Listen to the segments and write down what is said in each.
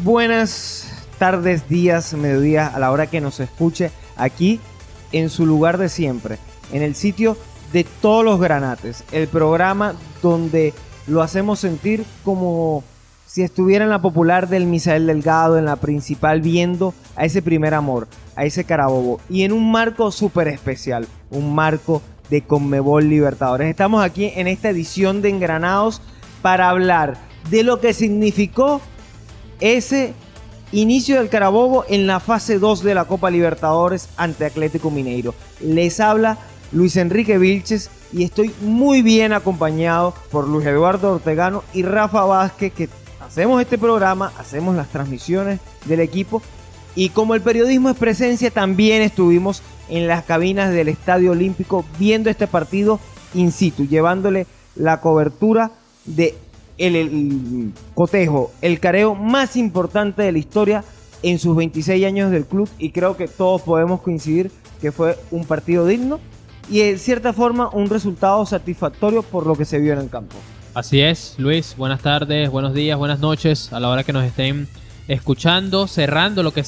buenas tardes, días, mediodía, a la hora que nos escuche aquí en su lugar de siempre, en el sitio de todos los granates, el programa donde lo hacemos sentir como si estuviera en la popular del Misael Delgado, en la principal, viendo a ese primer amor, a ese Carabobo, y en un marco súper especial, un marco de Conmebol Libertadores. Estamos aquí en esta edición de Engranados para hablar de lo que significó ese inicio del Carabobo en la fase 2 de la Copa Libertadores ante Atlético Mineiro. Les habla Luis Enrique Vilches y estoy muy bien acompañado por Luis Eduardo Ortegano y Rafa Vázquez, que hacemos este programa, hacemos las transmisiones del equipo, y como el periodismo es presencia, también estuvimos en las cabinas del Estadio Olímpico viendo este partido in situ, llevándole la cobertura de el cotejo, el careo más importante de la historia en sus 26 años del club, y creo que todos podemos coincidir que fue un partido digno y en cierta forma un resultado satisfactorio por lo que se vio en el campo. Así es, Luis, buenas tardes, buenos días, buenas noches a la hora que nos estén escuchando, cerrando lo que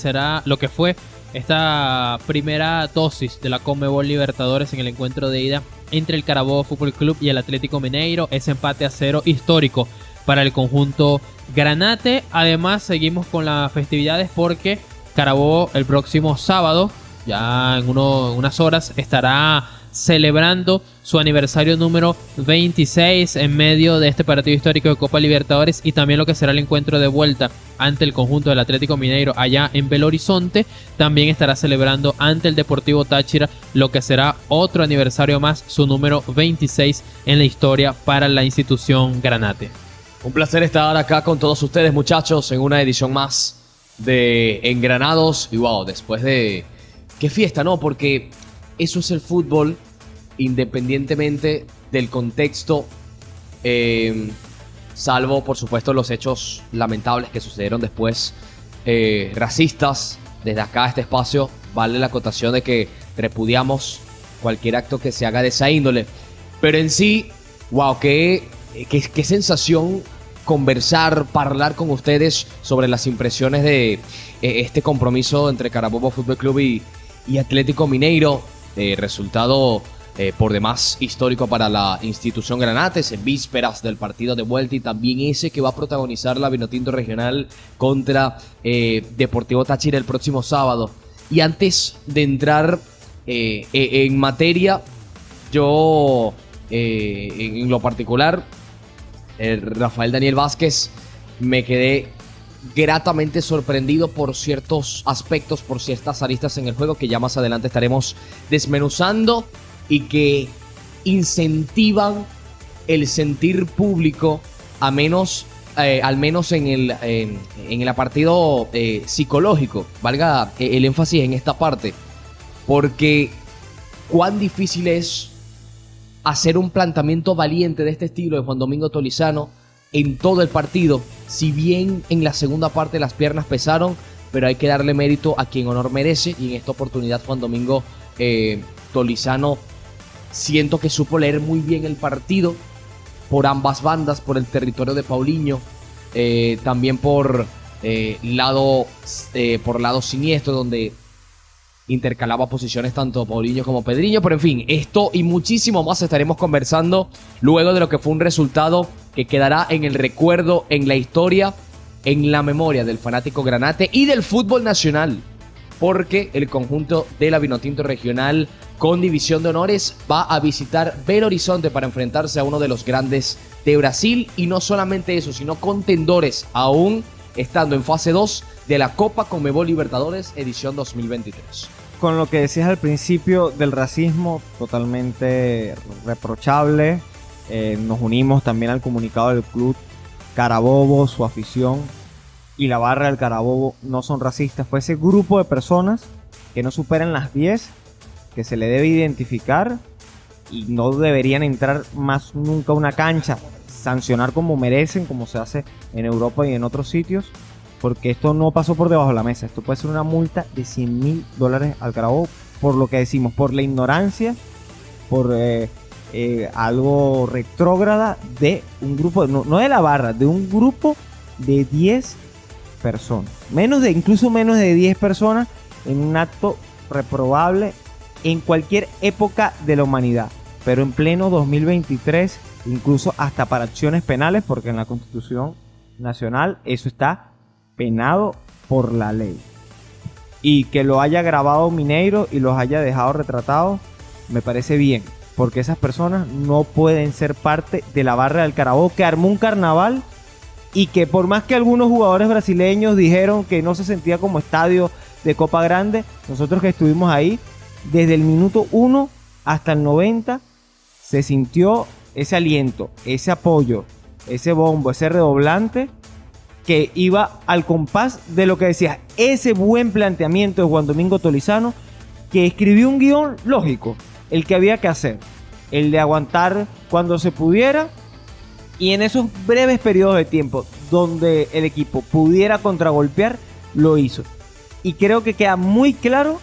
fue esta primera dosis de la Conmebol Libertadores en el encuentro de ida entre el Carabobo Fútbol Club y el Atlético Mineiro. Ese empate a 0 histórico para el conjunto granate. Además, seguimos con las festividades porque Carabobo el próximo sábado, ya en unas horas, estará celebrando su aniversario número 26 en medio de este partido histórico de Copa Libertadores, y también lo que será el encuentro de vuelta ante el conjunto del Atlético Mineiro allá en Belo Horizonte. También estará celebrando ante el Deportivo Táchira lo que será otro aniversario más, su número 26 en la historia para la institución granate. Un placer estar acá con todos ustedes, muchachos, en una edición más de Engranados. Y wow, después de... qué fiesta, ¿no? Porque eso es el fútbol, independientemente del contexto, salvo, por supuesto, los hechos lamentables que sucedieron después, racistas. Desde acá, este espacio, vale la acotación de que repudiamos cualquier acto que se haga de esa índole. Pero en sí, wow, qué sensación conversar, hablar con ustedes sobre las impresiones de este compromiso entre Carabobo Fútbol Club y Atlético Mineiro. Resultado por demás histórico para la institución Granates, en vísperas del partido de vuelta, y también ese que va a protagonizar la Vinotinto Regional contra Deportivo Táchira el próximo sábado. Y antes de entrar en materia, yo en lo particular, Rafael Daniel Vázquez, me quedé gratamente sorprendido por ciertos aspectos, por ciertas aristas en el juego que ya más adelante estaremos desmenuzando, y que incentivan el sentir público, al menos en el partido psicológico, valga el énfasis en esta parte, porque cuán difícil es hacer un planteamiento valiente de este estilo de Juan Domingo Tolizano en todo el partido. Si bien en la segunda parte las piernas pesaron, pero hay que darle mérito a quien honor merece, y en esta oportunidad Juan Domingo Tolizano siento que supo leer muy bien el partido por ambas bandas, por el territorio de Paulinho, también por lado siniestro, donde intercalaba posiciones tanto Paulinho como Pedriño. Pero en fin, esto y muchísimo más estaremos conversando luego de lo que fue un resultado que quedará en el recuerdo, en la historia, en la memoria del fanático granate y del fútbol nacional, porque el conjunto de la Vinotinto Regional, con división de honores, va a visitar Belo Horizonte para enfrentarse a uno de los grandes de Brasil. Y no solamente eso, sino contendores aún estando en fase 2 de la Copa Conmebol Libertadores edición 2023. Con lo que decías al principio del racismo, totalmente reprochable. Nos unimos también al comunicado del club. Carabobo, su afición y la barra del Carabobo no son racistas. Fue ese grupo de personas que no superan las 10, que se le debe identificar, y no deberían entrar más nunca a una cancha, sancionar como merecen, como se hace en Europa y en otros sitios, porque esto no pasó por debajo de la mesa. Esto puede ser una multa de $100,000 al Carabobo, por lo que decimos, por la ignorancia, por algo retrógrada de un grupo, no de la barra, de un grupo de 10 personas. Incluso menos de 10 personas en un acto reprobable en cualquier época de la humanidad. Pero en pleno 2023, incluso hasta para acciones penales, porque en la Constitución Nacional eso está penado por la ley. Y que lo haya grabado Mineiro y los haya dejado retratados, me parece bien, porque esas personas no pueden ser parte de la barra del Carabobo, que armó un carnaval y que por más que algunos jugadores brasileños dijeron que no se sentía como estadio de Copa Grande, nosotros que estuvimos ahí, desde el minuto 1 hasta el 90, se sintió ese aliento, ese apoyo, ese bombo, ese redoblante que iba al compás de lo que decía ese buen planteamiento de Juan Domingo Tolizano, que escribió un guión lógico, el que había que hacer, el de aguantar cuando se pudiera, y en esos breves periodos de tiempo donde el equipo pudiera contragolpear, lo hizo. Y creo que queda muy claro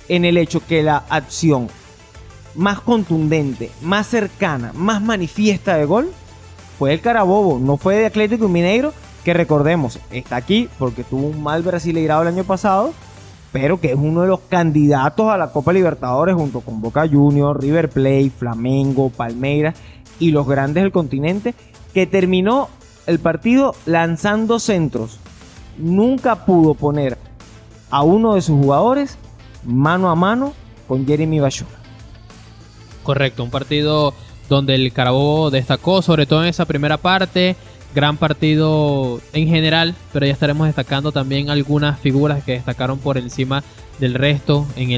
en el hecho que la acción más contundente, más cercana, más manifiesta de gol fue el Carabobo, no fue de Atlético Mineiro, que recordemos, está aquí porque tuvo un mal Brasileirao el año pasado, pero que es uno de los candidatos a la Copa Libertadores junto con Boca Juniors, River Plate, Flamengo, Palmeiras y los grandes del continente, que terminó el partido lanzando centros. Nunca pudo poner a uno de sus jugadores mano a mano con Jeremy Baggio. Correcto, un partido donde el Carabobo destacó, sobre todo en esa primera parte. Gran partido en general, pero ya estaremos destacando también algunas figuras que destacaron por encima del resto en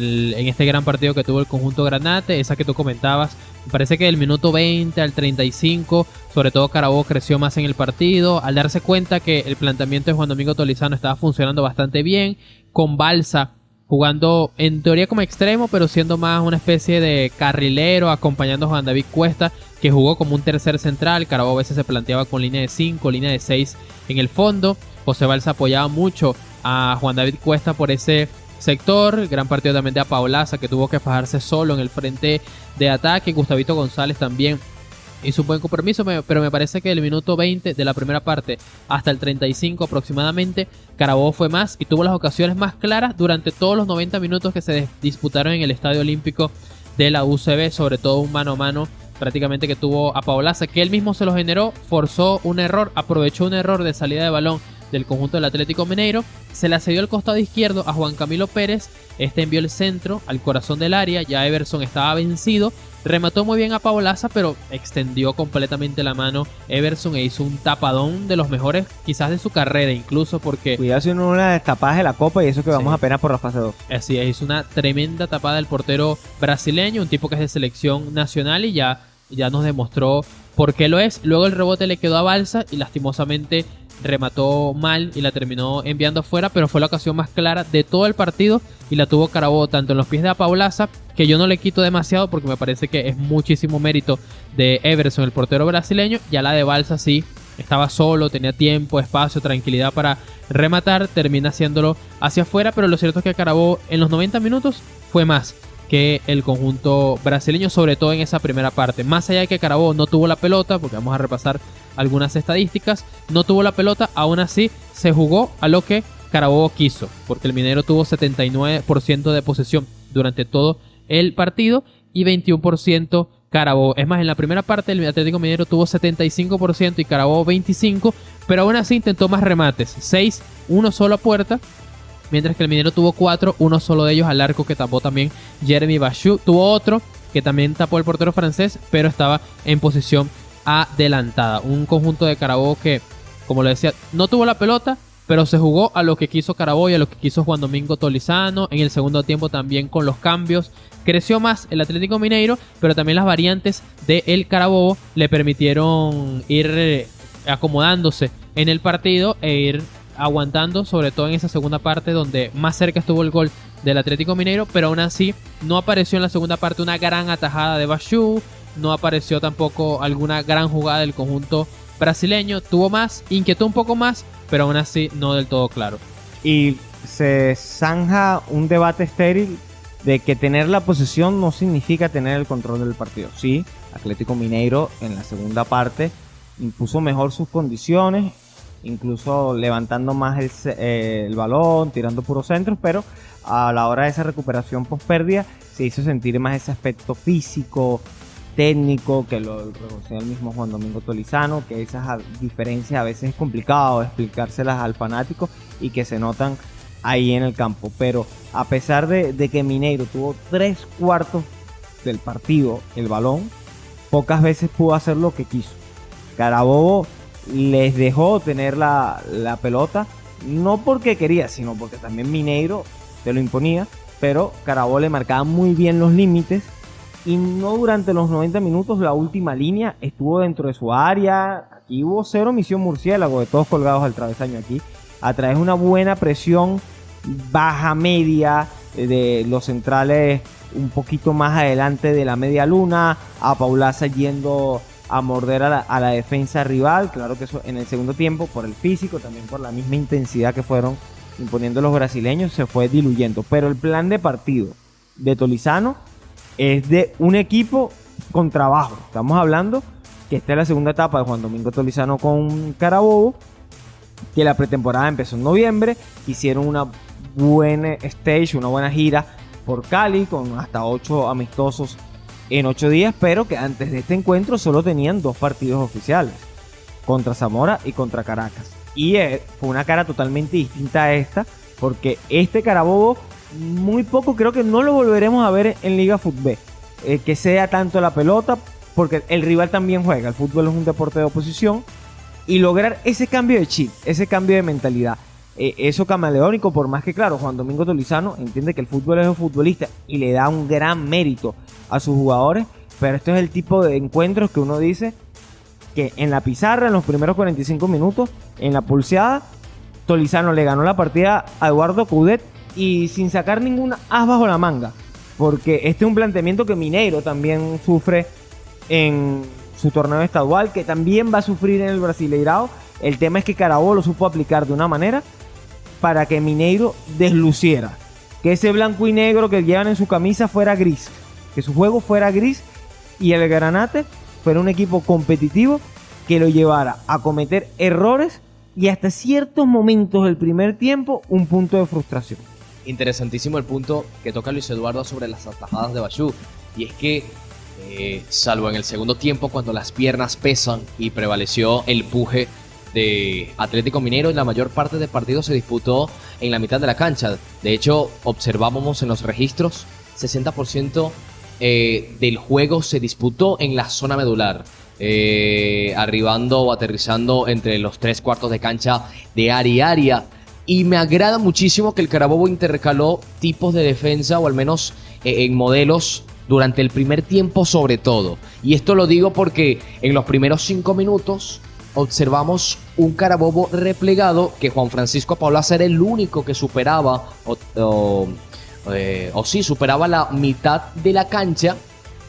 este gran partido que tuvo el conjunto Granate. Esa que tú comentabas, me parece que del minuto 20 al 35, sobre todo Carabobo creció más en el partido, al darse cuenta que el planteamiento de Juan Domingo Tolizano estaba funcionando bastante bien, con Balsa jugando en teoría como extremo, pero siendo más una especie de carrilero, acompañando a Juan David Cuesta, que jugó como un tercer central. Carabobo a veces se planteaba con línea de 5, línea de 6 en el fondo. José Balsa apoyaba mucho a Juan David Cuesta por ese sector. Gran partido también de Apaolaza, que tuvo que fajarse solo en el frente de ataque. Gustavito González también hizo un buen compromiso, pero me parece que del minuto 20 de la primera parte hasta el 35 aproximadamente, Carabobo fue más y tuvo las ocasiones más claras durante todos los 90 minutos que se disputaron en el Estadio Olímpico de la UCB, sobre todo un mano a mano prácticamente que tuvo a Paolaza, que él mismo se lo generó, forzó un error, aprovechó un error de salida de balón del conjunto del Atlético Mineiro, se la cedió al costado izquierdo a Juan Camilo Pérez, este envió el centro al corazón del área, ya Everson estaba vencido, remató muy bien a Paolaza, pero extendió completamente la mano Everson e hizo un tapadón de los mejores quizás de su carrera, incluso porque... Cuidado si no una destapada de la Copa y eso que vamos apenas por la fase 2. Así es, hizo una tremenda tapada del portero brasileño, un tipo que es de selección nacional y ya nos demostró por qué lo es. Luego el rebote le quedó a Balsa y lastimosamente remató mal y la terminó enviando afuera, pero fue la ocasión más clara de todo el partido y la tuvo Carabobo tanto en los pies de Paolaza, que yo no le quito demasiado porque me parece que es muchísimo mérito de Everson, el portero brasileño, ya la de Balsa sí, estaba solo, tenía tiempo, espacio, tranquilidad para rematar, termina haciéndolo hacia afuera, pero lo cierto es que Carabobo en los 90 minutos fue más que el conjunto brasileño, sobre todo en esa primera parte. Más allá de que Carabobo no tuvo la pelota, porque vamos a repasar algunas estadísticas, no tuvo la pelota, aún así se jugó a lo que Carabobo quiso, porque el Minero tuvo 79% de posesión durante todo el partido y 21% Carabobo. Es más, en la primera parte el Atlético Mineiro tuvo 75% y Carabobo 25%, pero aún así intentó más remates, 6, uno solo a puerta, mientras que el Minero tuvo 4, uno solo de ellos al arco que tapó también Jeremy Baggio. Tuvo otro que también tapó el portero francés, pero estaba en posición adelantada. Un conjunto de Carabobo que, como le decía, no tuvo la pelota, pero se jugó a lo que quiso Carabobo y a lo que quiso Juan Domingo Tolizano. En el segundo tiempo también con los cambios creció más el Atlético Mineiro, pero también las variantes del Carabobo le permitieron ir acomodándose en el partido e ir aguantando, sobre todo en esa segunda parte donde más cerca estuvo el gol del Atlético Mineiro, pero aún así no apareció en la segunda parte una gran atajada de Baggio, no apareció tampoco alguna gran jugada del conjunto brasileño. Tuvo más, inquietó un poco más, pero aún así no del todo claro. Y se zanja un debate estéril de que tener la posesión no significa tener el control del partido. Sí, Atlético Mineiro en la segunda parte impuso mejor sus condiciones, incluso levantando más el balón, tirando puros centros, pero a la hora de esa recuperación post pérdida se hizo sentir más ese aspecto físico, técnico, que lo reconoció el mismo Juan Domingo Tolizano, que esas diferencias a veces es complicado explicárselas al fanático y que se notan ahí en el campo. Pero a pesar de que Mineiro tuvo 3/4 del partido el balón, pocas veces pudo hacer lo que quiso. Carabobo les dejó tener la pelota, no porque quería, sino porque también Mineiro te lo imponía, pero Carabobo le marcaba muy bien los límites y no durante los 90 minutos. La última línea estuvo dentro de su área. Aquí hubo cero misión murciélago, de todos colgados al travesaño aquí, a través de una buena presión baja media de los centrales un poquito más adelante de la media luna, a Paulaza yendo a morder a la defensa rival. Claro que eso en el segundo tiempo, por el físico, también por la misma intensidad que fueron imponiendo los brasileños, se fue diluyendo. Pero el plan de partido de Tolizano es de un equipo con trabajo. Estamos hablando que esta es la segunda etapa de Juan Domingo Tolizano con Carabobo, que la pretemporada empezó en noviembre, hicieron una buena stage, una buena gira por Cali, con hasta 8 amistosos en 8 días, pero que antes de este encuentro solo tenían 2 partidos oficiales, contra Zamora y contra Caracas. Y fue una cara totalmente distinta a esta, porque este Carabobo muy poco, creo que no lo volveremos a ver en Liga Fútbol, que sea tanto la pelota, porque el rival también juega, el fútbol es un deporte de oposición, y lograr ese cambio de chip, ese cambio de mentalidad, eso camaleónico, por más que claro, Juan Domingo Tolizano entiende que el fútbol es un futbolista y le da un gran mérito a sus jugadores, pero esto es el tipo de encuentros que uno dice que en la pizarra, en los primeros 45 minutos, en la pulseada, Tolizano le ganó la partida a Eduardo Coudet y sin sacar ninguna as bajo la manga, porque este es un planteamiento que Mineiro también sufre en su torneo estadual, que también va a sufrir en el Brasileirao. El tema es que Carabobo lo supo aplicar de una manera para que Mineiro desluciera, que ese blanco y negro que llevan en su camisa fuera gris, que su juego fuera gris y el Granate fuera un equipo competitivo que lo llevara a cometer errores y hasta ciertos momentos del primer tiempo un punto de frustración. Interesantísimo el punto que toca Luis Eduardo sobre las atajadas de Bayú, y es que salvo en el segundo tiempo cuando las piernas pesan y prevaleció el puje de Atlético Mineiro, la mayor parte del partido se disputó en la mitad de la cancha. De hecho, observábamos en los registros 60% del juego se disputó en la zona medular, arribando o aterrizando entre los 3/4 de cancha de área y área. Y me agrada muchísimo que el Carabobo intercaló tipos de defensa, o al menos en modelos, durante el primer tiempo sobre todo. Y esto lo digo porque en los primeros 5 minutos observamos un Carabobo replegado, que Juan Francisco Paulaza era el único que superaba superaba la mitad de la cancha,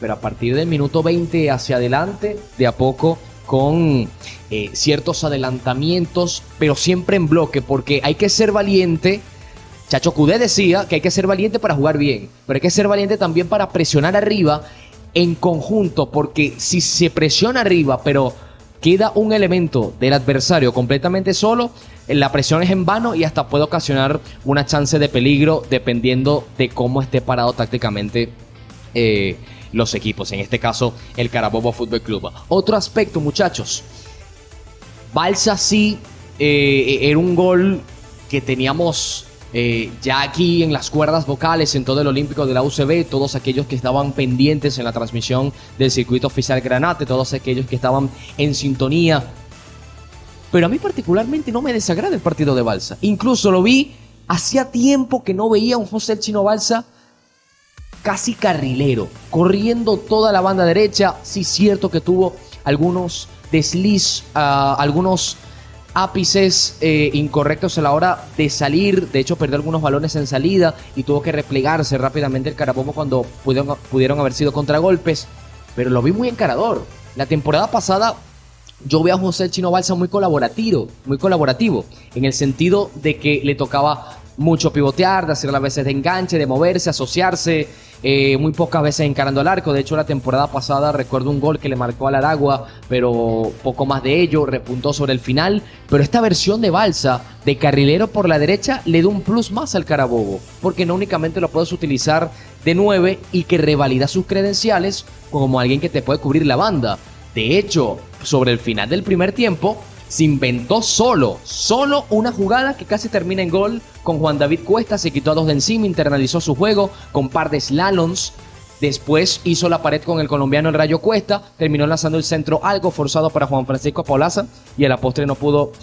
pero a partir del minuto 20 hacia adelante, de a poco, con ciertos adelantamientos, pero siempre en bloque, porque hay que ser valiente. Chacho Coudet decía que hay que ser valiente para jugar bien, pero hay que ser valiente también para presionar arriba en conjunto, porque si se presiona arriba, pero queda un elemento del adversario completamente solo, la presión es en vano y hasta puede ocasionar una chance de peligro dependiendo de cómo esté parado tácticamente los equipos, en este caso el Carabobo Fútbol Club. Otro aspecto, muchachos, Balsa sí era un gol que teníamos ya aquí en las cuerdas vocales, en todo el Olímpico de la UCB, todos aquellos que estaban pendientes en la transmisión del circuito oficial Granate, todos aquellos que estaban en sintonía. Pero a mí particularmente no me desagrada el partido de Balsa. Incluso lo vi, hacía tiempo que no veía a un José el Chino Balsa casi carrilero, corriendo toda la banda derecha. Sí, cierto que tuvo algunos desliz, algunos ápices incorrectos a la hora de salir. De hecho, perdió algunos balones en salida y tuvo que replegarse rápidamente el Carabobo cuando pudieron haber sido contragolpes. Pero lo vi muy encarador. La temporada pasada yo veo a José el Chino Balsa muy colaborativo, en el sentido de que le tocaba mucho pivotear, de hacer las veces de enganche, de moverse, asociarse, muy pocas veces encarando al arco. De hecho, la temporada pasada recuerdo un gol que le marcó al Aragua, pero poco más de ello, repuntó sobre el final. Pero esta versión de Balsa, de carrilero por la derecha, le da un plus más al Carabobo, porque no únicamente lo puedes utilizar de 9 y que revalida sus credenciales como alguien que te puede cubrir la banda. De hecho, sobre el final del primer tiempo, se inventó solo una jugada que casi termina en gol con Juan David Cuesta, se quitó a 2 de encima, internalizó su juego con par de slaloms, después hizo la pared con el colombiano el Rayo Cuesta, terminó lanzando el centro algo forzado para Juan Francisco Paulaza y a la postre no pudo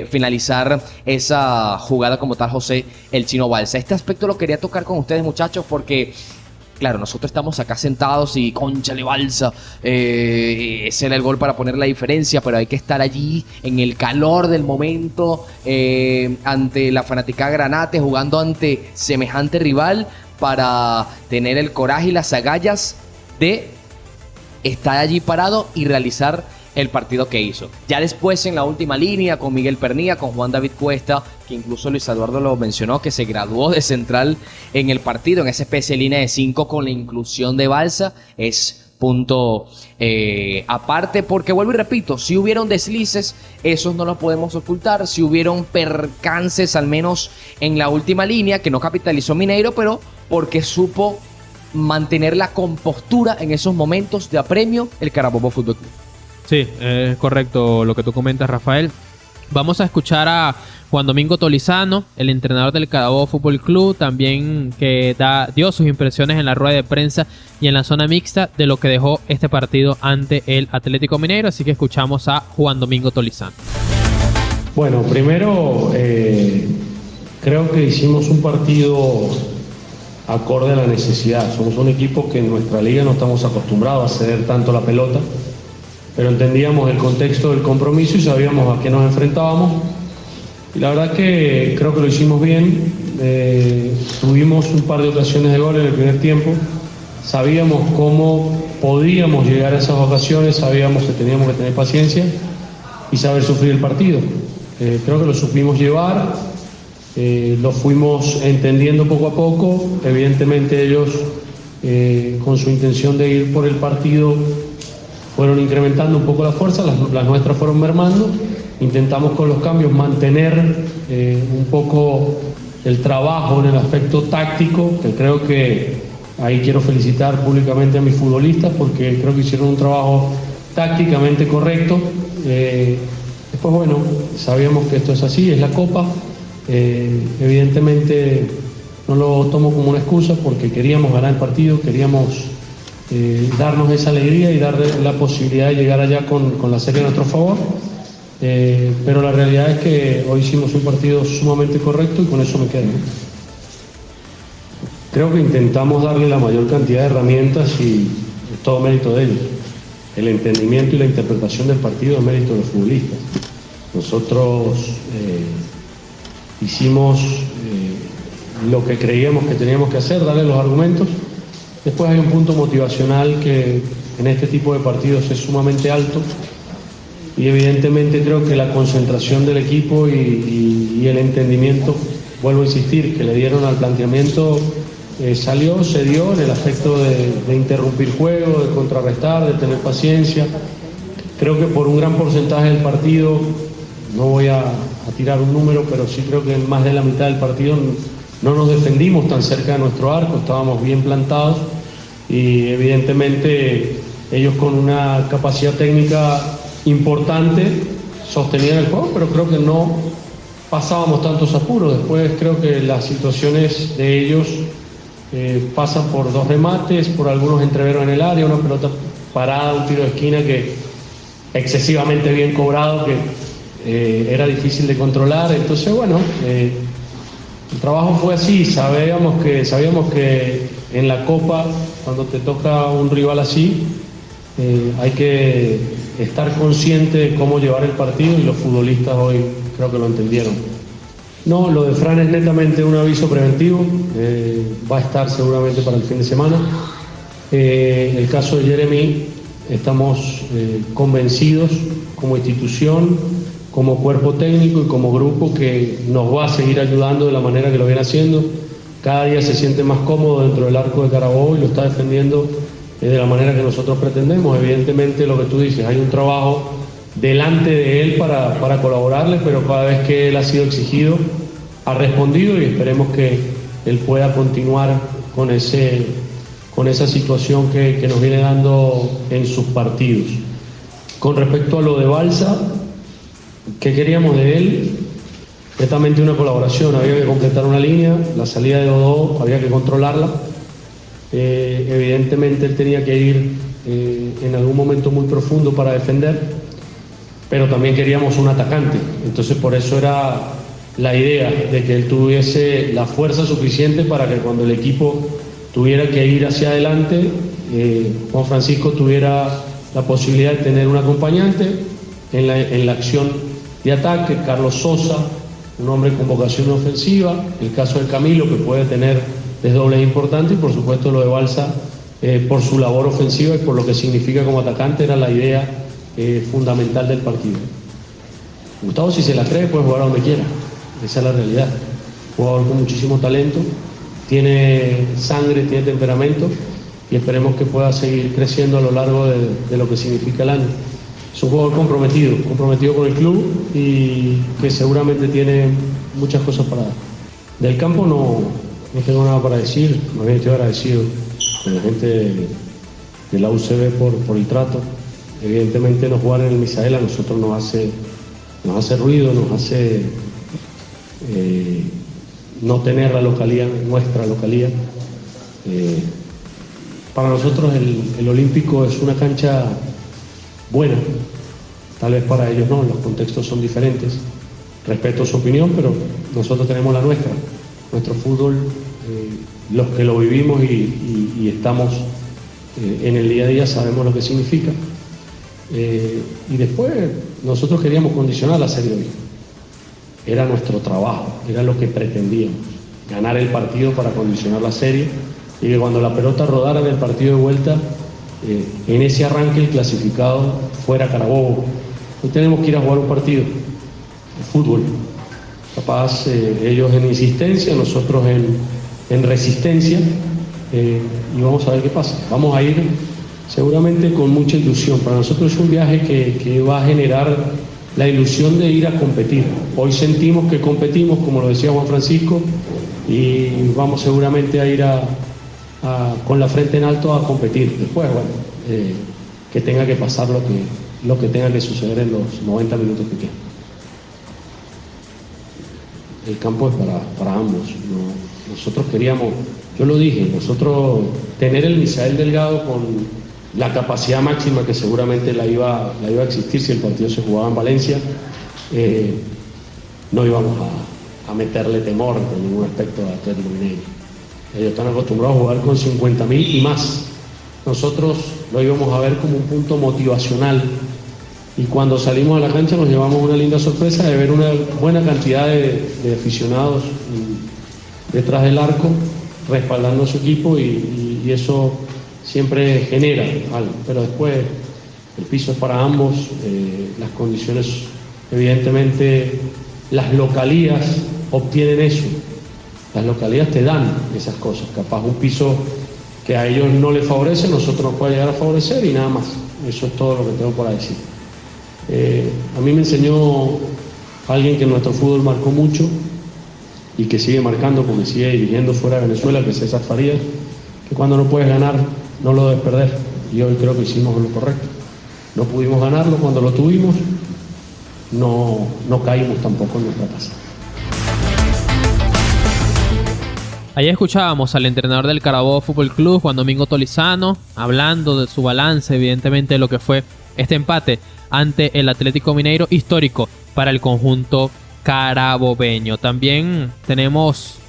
finalizar esa jugada como tal José el Chino Balsa. Este aspecto lo quería tocar con ustedes, muchachos, porque claro, nosotros estamos acá sentados y cónchale Balsa, ese era el gol para poner la diferencia, pero hay que estar allí en el calor del momento, ante la fanaticada Granate, jugando ante semejante rival, para tener el coraje y las agallas de estar allí parado y realizar el partido que hizo. Ya después en la última línea con Miguel Pernía, con Juan David Cuesta, que incluso Luis Eduardo lo mencionó, que se graduó de central en el partido, en esa especie de línea de 5 con la inclusión de Balsa, es punto aparte, porque vuelvo y repito, si hubieron deslices, esos no los podemos ocultar, si hubieron percances al menos en la última línea, que no capitalizó Mineiro, pero porque supo mantener la compostura en esos momentos de apremio el Carabobo Fútbol Club. Sí, es correcto lo que tú comentas, Rafael. Vamos a escuchar a Juan Domingo Tolizano, el entrenador del Carabobo Fútbol Club, también que dio sus impresiones en la rueda de prensa y en la zona mixta de lo que dejó este partido ante el Atlético Mineiro. Así que escuchamos a Juan Domingo Tolizano. Bueno, primero creo que hicimos un partido acorde a la necesidad. Somos un equipo que en nuestra liga no estamos acostumbrados a ceder tanto la pelota, pero entendíamos el contexto del compromiso y sabíamos a qué nos enfrentábamos. Y la verdad que creo que lo hicimos bien. Tuvimos un par de ocasiones de gol en el primer tiempo. Sabíamos cómo podíamos llegar a esas ocasiones, sabíamos que teníamos que tener paciencia y saber sufrir el partido. Creo que lo supimos llevar, lo fuimos entendiendo poco a poco. Evidentemente ellos, con su intención de ir por el partido, fueron incrementando un poco la fuerza, las nuestras fueron mermando. Intentamos con los cambios mantener un poco el trabajo en el aspecto táctico, que creo que ahí quiero felicitar públicamente a mis futbolistas porque creo que hicieron un trabajo tácticamente correcto. Después, bueno, sabíamos que esto es así, es la Copa. Evidentemente no lo tomo como una excusa porque queríamos ganar el partido, queríamos darnos esa alegría y darle la posibilidad de llegar allá con la serie a nuestro favor. Pero la realidad es que hoy hicimos un partido sumamente correcto y con eso me quedo. Creo que intentamos darle la mayor cantidad de herramientas y es todo mérito de ellos. El entendimiento y la interpretación del partido es mérito de los futbolistas. Nosotros hicimos lo que creíamos que teníamos que hacer, darle los argumentos. Después hay un punto motivacional que en este tipo de partidos es sumamente alto y evidentemente creo que la concentración del equipo y el entendimiento, vuelvo a insistir, que le dieron al planteamiento se dio en el aspecto de interrumpir juego, de contrarrestar, de tener paciencia. Creo que por un gran porcentaje del partido, no voy a tirar un número, pero sí creo que en más de la mitad del partido no nos defendimos tan cerca de nuestro arco, estábamos bien plantados y evidentemente ellos con una capacidad técnica importante sostenían el juego, pero creo que no pasábamos tantos apuros. Después creo que las situaciones de ellos pasan por dos remates, por algunos entreveros en el área, una pelota parada, un tiro de esquina que excesivamente bien cobrado, que era difícil de controlar. Entonces, bueno, el trabajo fue así. Sabíamos que en la Copa, cuando te toca un rival así, hay que estar consciente de cómo llevar el partido y los futbolistas hoy creo que lo entendieron. No, lo de Fran es netamente un aviso preventivo, va a estar seguramente para el fin de semana. El caso de Jeremy, estamos convencidos como institución, como cuerpo técnico y como grupo que nos va a seguir ayudando de la manera que lo viene haciendo. Cada día se siente más cómodo dentro del arco de Carabobo y lo está defendiendo de la manera que nosotros pretendemos. Evidentemente, lo que tú dices, hay un trabajo delante de él para colaborarle, pero cada vez que él ha sido exigido, ha respondido, y esperemos que él pueda continuar con esa situación que nos viene dando en sus partidos. Con respecto a lo de Balsa, ¿qué queríamos de él? Netamente una colaboración, había que completar una línea, la salida de Dodó había que controlarla. Evidentemente él tenía que ir en algún momento muy profundo para defender, pero también queríamos un atacante, entonces por eso era la idea de que él tuviese la fuerza suficiente para que cuando el equipo tuviera que ir hacia adelante, Juan Francisco tuviera la posibilidad de tener un acompañante en la acción de ataque. Carlos Sosa, un hombre con vocación ofensiva, el caso de Camilo, que puede tener desdobles importantes, y por supuesto lo de Balsa por su labor ofensiva y por lo que significa como atacante, era la idea fundamental del partido. Gustavo, si se la cree, puede jugar a donde quiera, esa es la realidad. Jugador con muchísimo talento, tiene sangre, tiene temperamento, y esperemos que pueda seguir creciendo a lo largo de lo que significa el año. Es un jugador comprometido con el club y que seguramente tiene muchas cosas para dar. Del campo no tengo nada para decir, más bien estoy agradecido con la gente de la UCB por el trato. Evidentemente no jugar en el Misael a nosotros nos hace ruido, nos hace no tener la localía, nuestra localía. Para nosotros el Olímpico es una cancha buena, tal vez para ellos no, los contextos son diferentes. Respeto su opinión, pero nosotros tenemos la nuestra. Nuestro fútbol, los que lo vivimos y estamos en el día a día, sabemos lo que significa. Y después nosotros queríamos condicionar la serie de hoy. Era nuestro trabajo, era lo que pretendíamos, ganar el partido para condicionar la serie, y que cuando la pelota rodara en el partido de vuelta, en ese arranque el clasificado fuera Carabobo. Hoy tenemos que ir a jugar un partido de fútbol, capaz ellos en insistencia, nosotros en resistencia, y vamos a ver qué pasa. Vamos a ir seguramente con mucha ilusión. Para nosotros es un viaje que va a generar la ilusión de ir a competir. Hoy sentimos que competimos, como lo decía Juan Francisco, y vamos seguramente a ir con la frente en alto a competir. Después, bueno, que tenga que pasar lo que tenga que suceder en los 90 minutos que quedan. El campo es para ambos. Nosotros queríamos, yo lo dije, nosotros tener el Misael Delgado con la capacidad máxima que seguramente la iba a existir si el partido se jugaba en Valencia, no íbamos a meterle temor en ningún aspecto a Atlético Mineiro. Ellos están acostumbrados a jugar con 50.000 y más. Nosotros lo íbamos a ver como un punto motivacional, y cuando salimos a la cancha nos llevamos una linda sorpresa de ver una buena cantidad de aficionados detrás del arco respaldando a su equipo, y eso siempre genera algo. Pero después el piso es para ambos, las condiciones, evidentemente las localías obtienen eso. Las localidades te dan esas cosas. Capaz un piso que a ellos no les favorece, nosotros nos puede llegar a favorecer, y nada más. Eso es todo lo que tengo para decir. A mí me enseñó alguien que en nuestro fútbol marcó mucho y que sigue marcando, porque sigue dirigiendo fuera de Venezuela, que es César Farías, que cuando no puedes ganar no lo debes perder, y hoy creo que hicimos lo correcto. No pudimos ganarlo, cuando lo tuvimos no caímos tampoco en nuestra casa. Ayer escuchábamos al entrenador del Carabobo Fútbol Club, Juan Domingo Tolizano, hablando de su balance, evidentemente, de lo que fue este empate ante el Atlético Mineiro, histórico para el conjunto carabobeño. También tenemos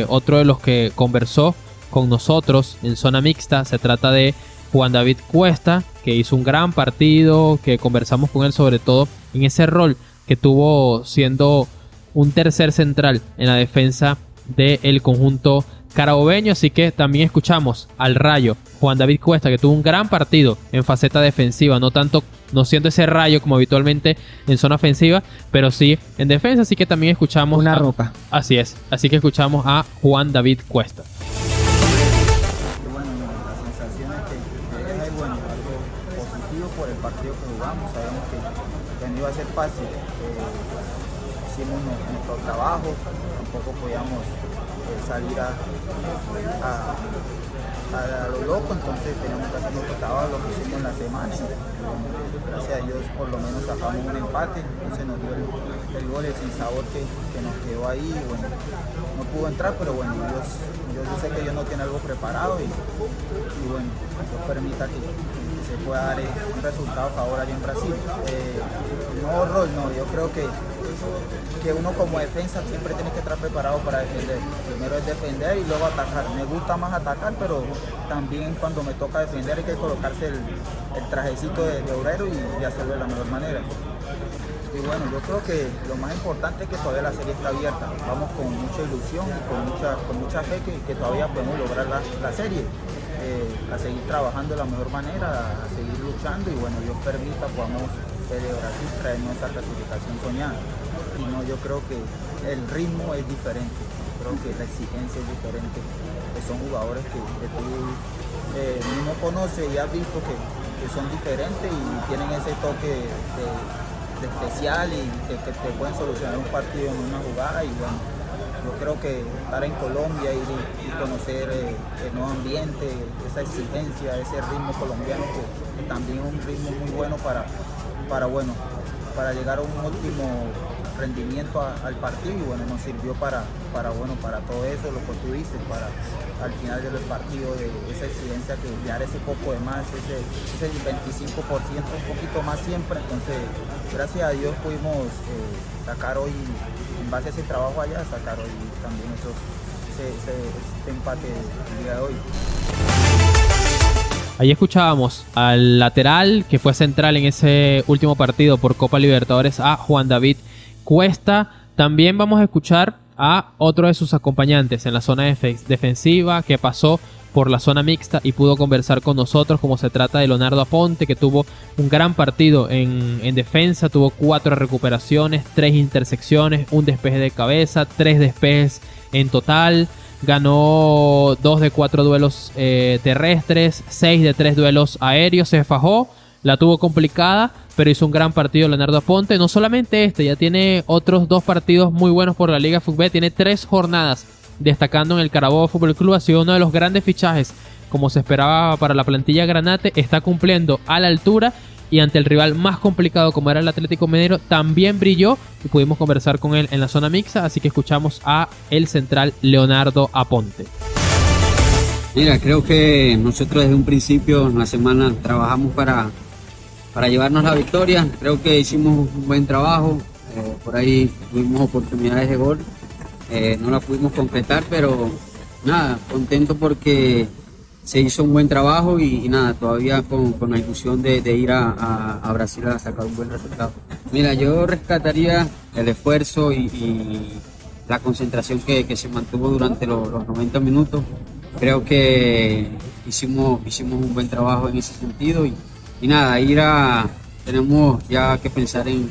otro de los que conversó con nosotros en zona mixta. Se trata de Juan David Cuesta, que hizo un gran partido, que conversamos con él sobre todo en ese rol que tuvo siendo un tercer central en la defensa del conjunto carabobeño, así que también escuchamos al Rayo Juan David Cuesta, que tuvo un gran partido en faceta defensiva, no siendo ese Rayo como habitualmente en zona ofensiva, pero sí en defensa, así que también escuchamos Una roca. Así es, así que escuchamos a Juan David Cuesta. Bueno, las sensaciones que deja es bueno, algo positivo por el partido que jugamos. Sabemos que no iba a ser fácil. Hicimos nuestro trabajo, tampoco podíamos salir a lo loco, entonces teníamos que hacer nuestro trabajo, lo que hicimos en la semana. Gracias a Dios por lo menos sacamos un empate, entonces nos dio el gol, el sinsabor que nos quedó ahí. Bueno, no pudo entrar, pero bueno, yo sé que Dios no tiene algo preparado y bueno, Dios permita que se pueda dar un resultado a favor allá en Brasil. No rol, no, yo creo que uno como defensa siempre tiene que estar preparado para defender. Primero es defender y luego atacar. Me gusta más atacar, pero también cuando me toca defender hay que colocarse el trajecito de obrero y hacerlo de la mejor manera. Y bueno, yo creo que lo más importante es que todavía la serie está abierta. Vamos con mucha ilusión y con mucha fe que todavía podemos lograr la serie. A seguir trabajando de la mejor manera, a seguir luchando y bueno, Dios permita podamos celebrar y traer nuestra clasificación soñada. Y no, yo creo que el ritmo es diferente, creo que la exigencia es diferente, que son jugadores que tú mismo conoces y has visto que son diferentes y tienen ese toque de especial y que te pueden solucionar un partido en una jugada. Y bueno, yo creo que estar en Colombia y conocer el nuevo ambiente, esa exigencia, ese ritmo colombiano que también es un ritmo muy bueno para llegar a un óptimo rendimiento al partido. Y bueno, nos sirvió para todo eso, lo que tú dices, para al final del partido, de esa exigencia, que dar ese poco de más, ese 25%, un poquito más siempre. Entonces, gracias a Dios pudimos sacar hoy, en base a ese trabajo allá, sacar hoy también este empate el día de hoy. Ahí escuchábamos al lateral que fue central en ese último partido por Copa Libertadores, a Juan David Cuesta. También vamos a escuchar a otro de sus acompañantes en la zona defensiva, que pasó por la zona mixta y pudo conversar con nosotros, como se trata de Leonardo Aponte, que tuvo un gran partido en defensa, tuvo 4 recuperaciones, 3 intersecciones, un despeje de cabeza, 3 despejes en total. Ganó 2 de 4 duelos terrestres, 6 de 3 duelos aéreos, se fajó, la tuvo complicada, pero hizo un gran partido Leonardo Aponte. No solamente ya tiene otros 2 partidos muy buenos por la Liga Fútbol, tiene 3 jornadas destacando en el Carabobo Fútbol Club. Ha sido uno de los grandes fichajes como se esperaba para la plantilla granate, está cumpliendo a la altura y ante el rival más complicado como era el Atlético Mineiro también brilló y pudimos conversar con él en la zona mixta, así que escuchamos a el central Leonardo Aponte. Mira, creo que nosotros desde un principio en la semana trabajamos para llevarnos la victoria. Creo que hicimos un buen trabajo, por ahí tuvimos oportunidades de gol, no la pudimos concretar, pero nada, contento porque se hizo un buen trabajo y nada, todavía con la ilusión de ir a Brasil a sacar un buen resultado. Mira, yo rescataría el esfuerzo y la concentración que se mantuvo durante los 90 minutos. Creo que hicimos un buen trabajo en ese sentido y nada, tenemos ya que pensar en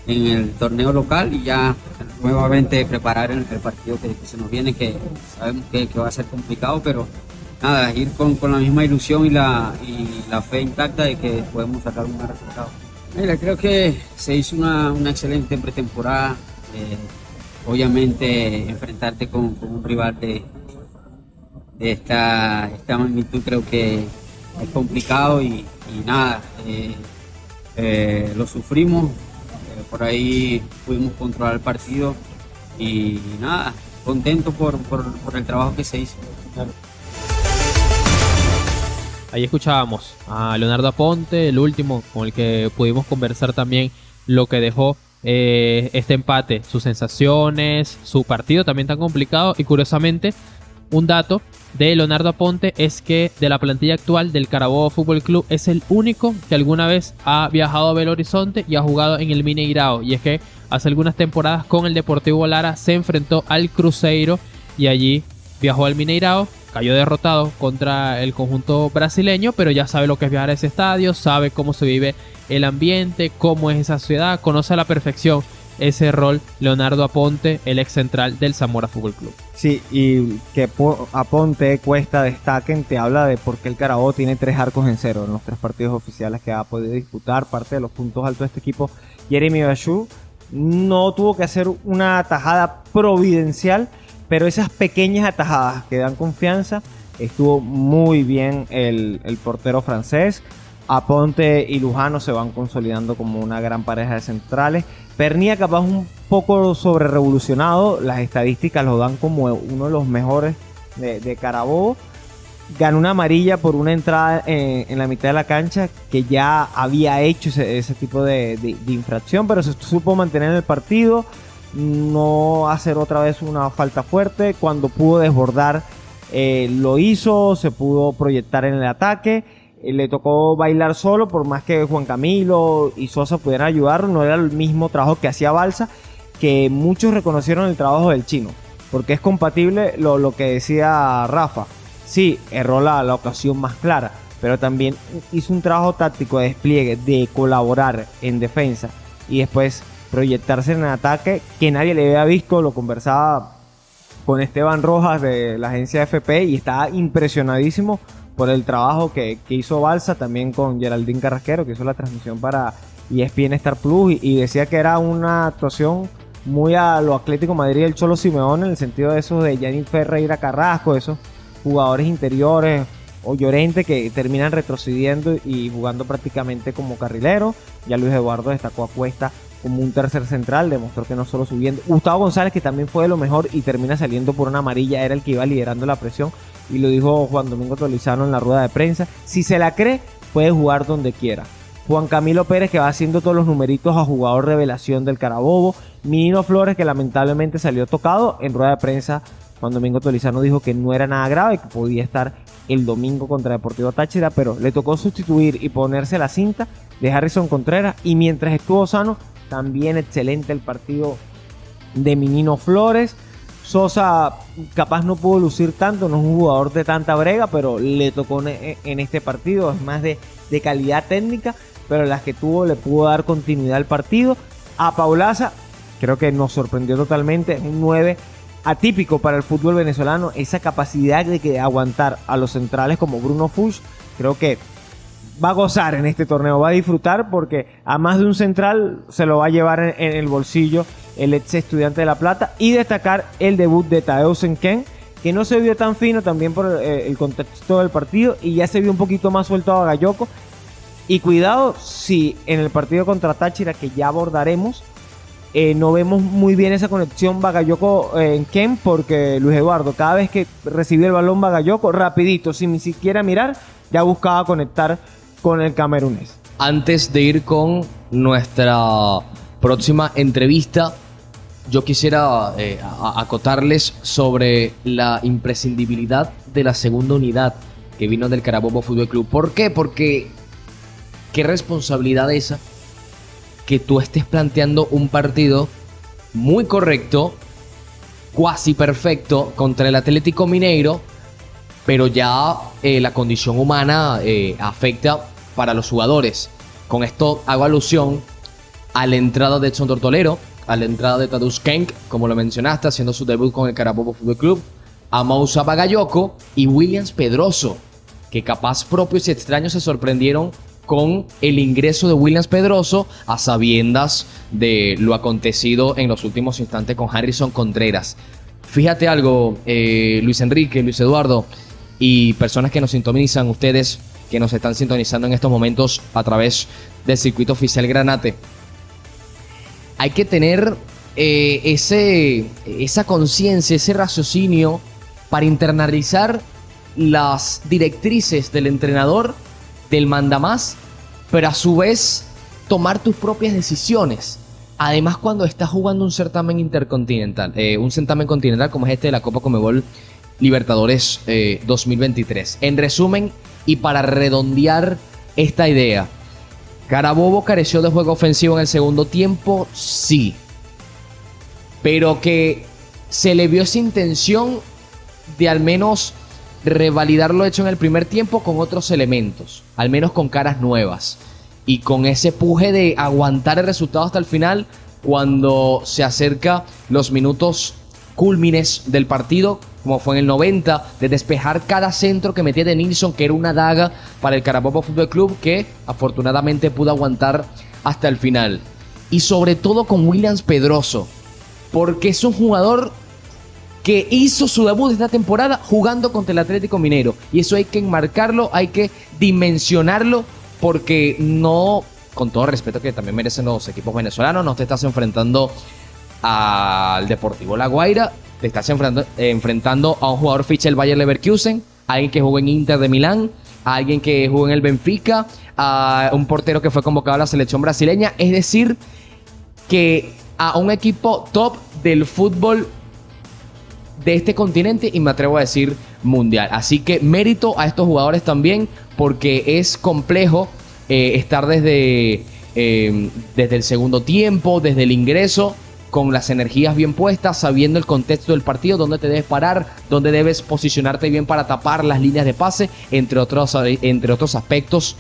el torneo local y ya nuevamente preparar el partido que se nos viene, que sabemos que va a ser complicado, pero nada, ir con la misma ilusión y la fe intacta de que podemos sacar un buen resultado. Mira, creo que se hizo una excelente pretemporada. Obviamente enfrentarte con un rival de esta magnitud creo que es complicado y nada, lo sufrimos, por ahí pudimos controlar el partido y nada, contento por el trabajo que se hizo. Ahí escuchábamos a Leonardo Aponte, el último con el que pudimos conversar también lo que dejó este empate, sus sensaciones, su partido también tan complicado. Y curiosamente, un dato de Leonardo Aponte es que de la plantilla actual del Carabobo Fútbol Club es el único que alguna vez ha viajado a Belo Horizonte y ha jugado en el Mineirao. Y es que hace algunas temporadas con el Deportivo Lara se enfrentó al Cruzeiro y allí viajó al Mineirao, cayó derrotado contra el conjunto brasileño, pero ya sabe lo que es viajar a ese estadio, sabe cómo se vive el ambiente, cómo es esa ciudad, conoce a la perfección ese rol Leonardo Aponte, el ex central del Zamora Fútbol Club. Sí, y que Aponte, Cuesta destaquen, te habla de por qué el Carabobo tiene 3 arcos en 0 en los 3 partidos oficiales que ha podido disputar. Parte de los puntos altos de este equipo, Jeremy Bachou no tuvo que hacer una atajada providencial, pero esas pequeñas atajadas que dan confianza, estuvo muy bien el portero francés. Aponte y Lujano se van consolidando como una gran pareja de centrales. Pernia capaz un poco sobre revolucionado, las estadísticas lo dan como uno de los mejores de Carabobo. Ganó una amarilla por una entrada en la mitad de la cancha que ya había hecho ese tipo de infracción, pero se supo mantener en el partido, no hacer otra vez una falta fuerte. Cuando pudo desbordar lo hizo, se pudo proyectar en el ataque. Le tocó bailar solo, por más que Juan Camilo y Sosa pudieran ayudarlo, no era el mismo trabajo que hacía Balsa, que muchos reconocieron el trabajo del chino, porque es compatible lo que decía Rafa. Sí, erró la ocasión más clara, pero también hizo un trabajo táctico de despliegue, de colaborar en defensa y después proyectarse en el ataque que nadie le había visto. Lo conversaba con Esteban Rojas de la agencia FP y estaba impresionadísimo por el trabajo que hizo Balsa, también con Geraldine Carrasquero, que hizo la transmisión para ESPN Star Plus, y decía que era una actuación muy a lo Atlético Madrid del Cholo Simeone, en el sentido de esos de Yannick Ferreira Carrasco, esos jugadores interiores o Llorente que terminan retrocediendo y jugando prácticamente como carrilero. Ya Luis Eduardo destacó a Cuesta como un tercer central, demostró que no solo subiendo. Gustavo González, que también fue de lo mejor y termina saliendo por una amarilla, era el que iba liderando la presión, y lo dijo Juan Domingo Tolizano en la rueda de prensa: si se la cree, puede jugar donde quiera. Juan Camilo Pérez, que va haciendo todos los numeritos a jugador revelación del Carabobo. Minino Flores, que lamentablemente salió tocado. En rueda de prensa, Juan Domingo Tolizano dijo que no era nada grave, que podía estar el domingo contra Deportivo Táchira, pero le tocó sustituir y ponerse la cinta de Harrison Contreras, y mientras estuvo sano, también excelente el partido de Minino Flores. Sosa capaz no pudo lucir tanto, no es un jugador de tanta brega, pero le tocó en este partido, es más de calidad técnica, pero las que tuvo le pudo dar continuidad al partido. A Paulaza, creo que nos sorprendió totalmente, es un 9 atípico para el fútbol venezolano, esa capacidad de aguantar a los centrales como Bruno Fuchs. Creo que va a gozar en este torneo, va a disfrutar, porque a más de un central se lo va a llevar en el bolsillo el ex Estudiante de La Plata. Y destacar el debut de Tadeu Senken, que no se vio tan fino también por el contexto del partido, y ya se vio un poquito más suelto a Bagayoko. Y cuidado si en el partido contra Táchira, que ya abordaremos, no vemos muy bien esa conexión Bagayoko en Ken, porque Luis Eduardo, cada vez que recibía el balón Bagayoko, rapidito, sin ni siquiera mirar, ya buscaba conectar con el camerunés. Antes de ir con nuestra próxima entrevista, yo quisiera acotarles sobre la imprescindibilidad de la segunda unidad que vino del Carabobo Fútbol Club. ¿Por qué? Porque qué responsabilidad esa, que tú estés planteando un partido muy correcto, cuasi perfecto, contra el Atlético Mineiro, pero ya la condición humana afecta para los jugadores. Con esto hago alusión a la entrada de Edson Tortolero, a la entrada de Tadeu Senken, como lo mencionaste, haciendo su debut con el Carabobo Fútbol Club, a Moussa Bagayoko y Williams Pedroso, que capaz propios y extraños se sorprendieron con el ingreso de Williams Pedroso, a sabiendas de lo acontecido en los últimos instantes con Harrison Contreras. Fíjate algo, Luis Enrique, Luis Eduardo, y personas que nos sintonizan, ustedes que nos están sintonizando en estos momentos a través del circuito oficial Granate. Hay que tener esa conciencia, ese raciocinio para internalizar las directrices del entrenador, del mandamás, pero a su vez tomar tus propias decisiones. Además, cuando estás jugando un certamen intercontinental, un certamen continental como es este de la Copa Conmebol Libertadores 2023. En resumen, y para redondear esta idea, ¿Carabobo careció de juego ofensivo en el segundo tiempo? Sí. Pero que se le vio esa intención de al menos revalidar lo hecho en el primer tiempo con otros elementos, al menos con caras nuevas y con ese puje de aguantar el resultado hasta el final cuando se acerca los minutos cúlmines del partido, como fue en el 90, de despejar cada centro que metía de Nilsson, que era una daga para el Carabobo Fútbol Club, que afortunadamente pudo aguantar hasta el final. Y sobre todo con Williams Pedroso, porque es un jugador que hizo su debut esta temporada jugando contra el Atlético Mineiro. Y eso hay que enmarcarlo, hay que dimensionarlo, porque no, con todo el respeto que también merecen los equipos venezolanos, no te estás enfrentando al Deportivo La Guaira, te estás enfrentando a un jugador ficha del Bayer Leverkusen, a alguien que jugó en Inter de Milán, a alguien que jugó en el Benfica, a un portero que fue convocado a la selección brasileña. Es decir, que a un equipo top del fútbol de este continente, y me atrevo a decir mundial. Así que mérito a estos jugadores también, porque es complejo estar desde el segundo tiempo, desde el ingreso, con las energías bien puestas, sabiendo el contexto del partido, dónde te debes parar, dónde debes posicionarte bien para tapar las líneas de pase, entre otros aspectos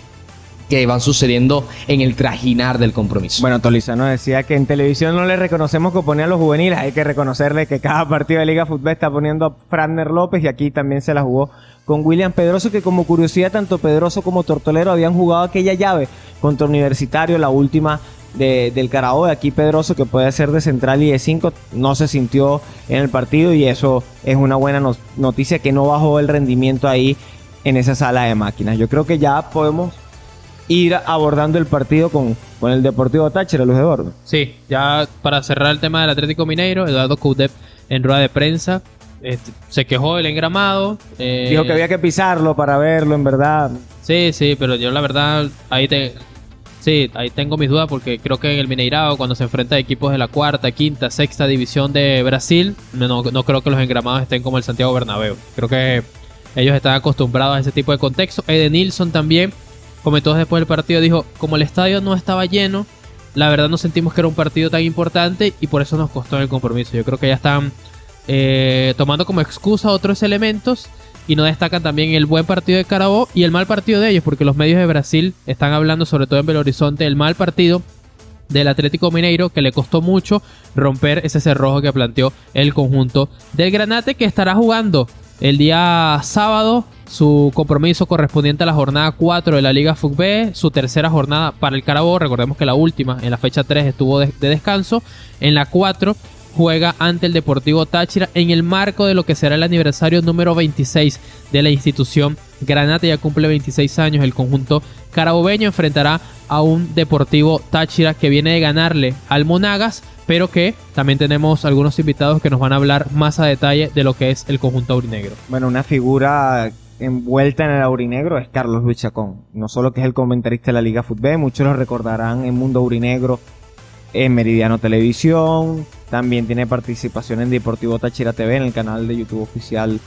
que van sucediendo en el trajinar del compromiso. Bueno, Tolizano decía que en televisión no le reconocemos que ponía a los juveniles, hay que reconocerle que cada partido de Liga Fútbol está poniendo a Franner López, y aquí también se la jugó con William Pedroso, que como curiosidad tanto Pedroso como Tortolero habían jugado aquella llave contra Universitario, la última del Carabobo. Aquí Pedroso, que puede ser de central y de 5, no se sintió en el partido, y eso es una buena noticia, que no bajó el rendimiento ahí en esa sala de máquinas. Yo creo que ya podemos ir abordando el partido con el Deportivo Táchira, Luis Eduardo. Sí, ya para cerrar el tema del Atlético Mineiro, Eduardo Coudet en rueda de prensa se quejó del engramado. Dijo que había que pisarlo para verlo, en verdad. Sí, pero yo la verdad ahí tengo mis dudas, porque creo que en el Mineirao, cuando se enfrenta a equipos de la cuarta, quinta, sexta división de Brasil, no creo que los engramados estén como el Santiago Bernabéu. Creo que ellos están acostumbrados a ese tipo de contexto. Edenilson también comentó después del partido, dijo, como el estadio no estaba lleno, la verdad no sentimos que era un partido tan importante y por eso nos costó el compromiso. Yo creo que ya están tomando como excusa otros elementos y no destacan también el buen partido de Carabobo y el mal partido de ellos, porque los medios de Brasil están hablando, sobre todo en Belo Horizonte, del mal partido del Atlético Mineiro, que le costó mucho romper ese cerrojo que planteó el conjunto del Granate, que estará jugando el día sábado su compromiso correspondiente a la jornada 4 de la Liga FUTB, su tercera jornada para el Carabobo. Recordemos que la última, en la fecha 3, estuvo de descanso. En la 4 juega ante el Deportivo Táchira en el marco de lo que será el aniversario número 26 de la institución Granate. Ya cumple 26 años el conjunto carabobeño. Enfrentará a un Deportivo Táchira que viene de ganarle al Monagas, pero que también tenemos algunos invitados que nos van a hablar más a detalle de lo que es el conjunto aurinegro. Bueno, una figura envuelta en el aurinegro es Carlos Luis Chacón. No solo que es el comentarista de la Liga Fútbol, muchos lo recordarán en Mundo Aurinegro, en Meridiano Televisión, también tiene participación en Deportivo Táchira TV, en el canal de YouTube oficial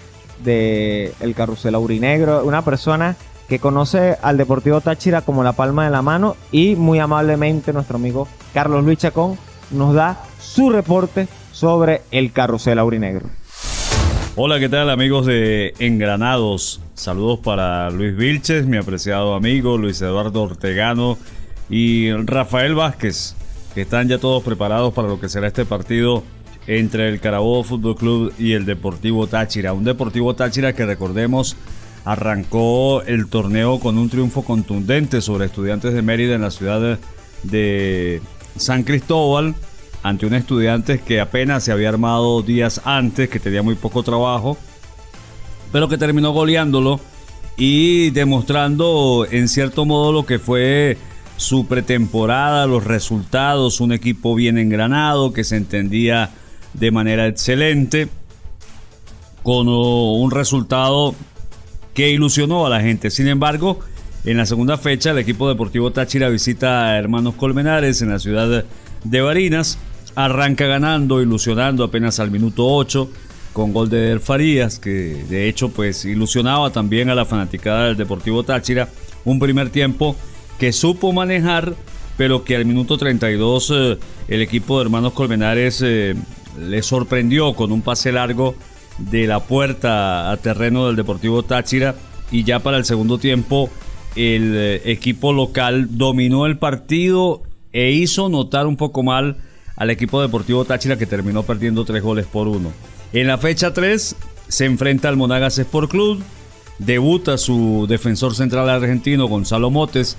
de El Carrusel Aurinegro. Una persona que conoce al Deportivo Táchira como la palma de la mano, y muy amablemente nuestro amigo Carlos Luis Chacón nos da su reporte sobre el Carrusel Aurinegro. Hola, ¿qué tal, amigos de Engranados? Saludos para Luis Vilches, mi apreciado amigo, Luis Eduardo Ortegano y Rafael Vázquez, que están ya todos preparados para lo que será este partido entre el Carabobo Fútbol Club y el Deportivo Táchira. Un Deportivo Táchira que, recordemos, arrancó el torneo con un triunfo contundente sobre Estudiantes de Mérida en la ciudad de San Cristóbal, ante un Estudiantes que apenas se había armado días antes, que tenía muy poco trabajo, pero que terminó goleándolo y demostrando en cierto modo lo que fue su pretemporada, los resultados, un equipo bien engranado que se entendía de manera excelente, con un resultado que ilusionó a la gente. Sin embargo, en la segunda fecha el equipo Deportivo Táchira visita a Hermanos Colmenares en la ciudad de Barinas, arranca ganando, ilusionando apenas al minuto 8 con gol de Eder Farías, que de hecho pues ilusionaba también a la fanaticada del Deportivo Táchira. Un primer tiempo que supo manejar, pero que al minuto 32 el equipo de Hermanos Colmenares le sorprendió con un pase largo de la puerta a terreno del Deportivo Táchira, y ya para el segundo tiempo el equipo local dominó el partido e hizo notar un poco mal al equipo Deportivo Táchira, que terminó perdiendo 3-1. En la fecha 3 se enfrenta al Monagas Sport Club, debuta su defensor central argentino Gonzalo Motes,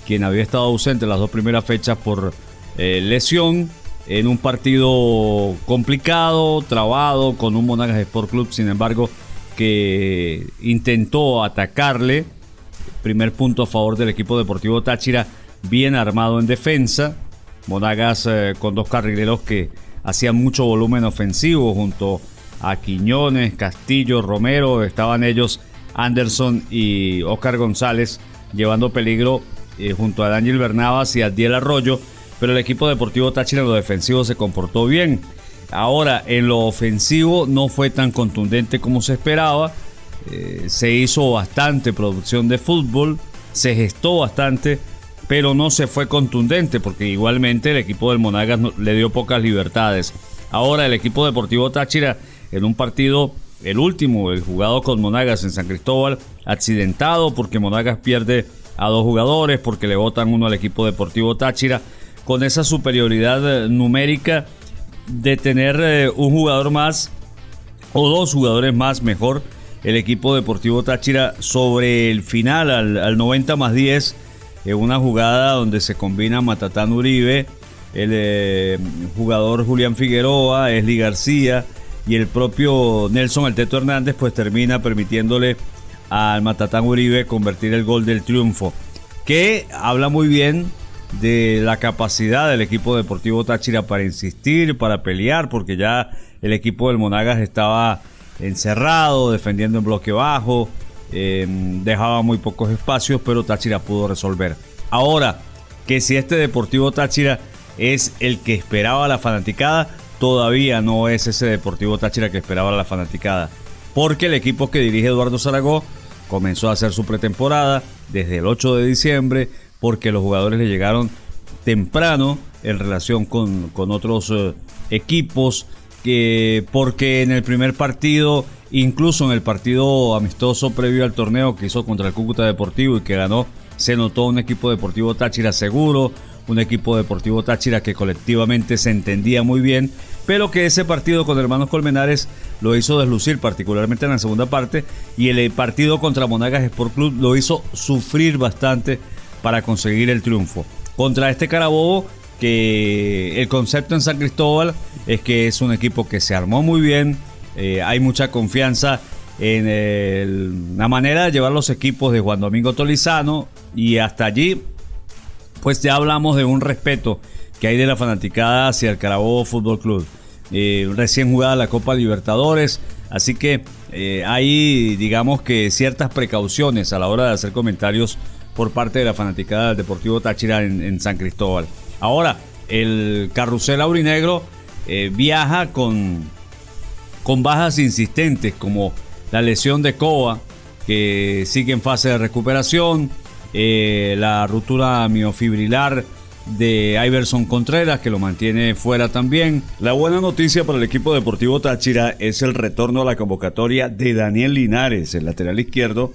quien había estado ausente las 2 primeras fechas por lesión, en un partido complicado, trabado, con un Monagas Sport Club, sin embargo, que intentó atacarle. Primer punto a favor del equipo Deportivo Táchira, bien armado en defensa. Monagas con 2 carrileros que hacían mucho volumen ofensivo, junto a Quiñones, Castillo, Romero. Estaban ellos, Anderson y Oscar González, llevando peligro junto a Daniel Bernabas y Adiel Arroyo. Pero el equipo Deportivo Táchira en lo defensivo se comportó bien. Ahora, en lo ofensivo no fue tan contundente como se esperaba. Se hizo bastante producción de fútbol, se gestó bastante, pero no se fue contundente, porque igualmente el equipo del Monagas le dio pocas libertades. Ahora el equipo Deportivo Táchira, en un partido, el último, el jugado con Monagas en San Cristóbal, accidentado porque Monagas pierde a 2 jugadores, porque le botan uno al equipo Deportivo Táchira, con esa superioridad numérica de tener un jugador más o 2 jugadores más, mejor, el equipo Deportivo Táchira sobre el final, al 90+10, en una jugada donde se combina Matatán Uribe, el jugador Julián Figueroa, Esli García y el propio Nelson El Teto Hernández, pues termina permitiéndole al Matatán Uribe convertir el gol del triunfo, que habla muy bien de la capacidad del equipo Deportivo Táchira para insistir, para pelear, porque ya el equipo del Monagas estaba encerrado, defendiendo en bloque bajo, dejaba muy pocos espacios, pero Táchira pudo resolver. Ahora, que si este Deportivo Táchira es el que esperaba la fanaticada, todavía no es ese Deportivo Táchira que esperaba la fanaticada, porque el equipo que dirige Eduardo Zaragoza comenzó a hacer su pretemporada desde el 8 de diciembre, porque los jugadores le llegaron temprano en relación con otros equipos, porque en el primer partido, incluso en el partido amistoso previo al torneo que hizo contra el Cúcuta Deportivo y que ganó, se notó un equipo Deportivo Táchira seguro, un equipo Deportivo Táchira que colectivamente se entendía muy bien, pero que ese partido con Hermanos Colmenares lo hizo deslucir, particularmente en la segunda parte, y el partido contra Monagas Sport Club lo hizo sufrir bastante para conseguir el triunfo. Contra este Carabobo, que el concepto en San Cristóbal es que es un equipo que se armó muy bien, hay mucha confianza en la manera de llevar los equipos de Juan Domingo Tolizano, y hasta allí pues ya hablamos de un respeto que hay de la fanaticada hacia el Carabobo Fútbol Club. Recién jugada la Copa Libertadores, así que hay, digamos que, ciertas precauciones a la hora de hacer comentarios por parte de la fanaticada del Deportivo Táchira en San Cristóbal. Ahora, el carrusel aurinegro viaja con bajas insistentes, como la lesión de Coa, que sigue en fase de recuperación, la ruptura miofibrilar de Iverson Contreras, que lo mantiene fuera también. La buena noticia para el equipo Deportivo Táchira es el retorno a la convocatoria de Daniel Linares, el lateral izquierdo,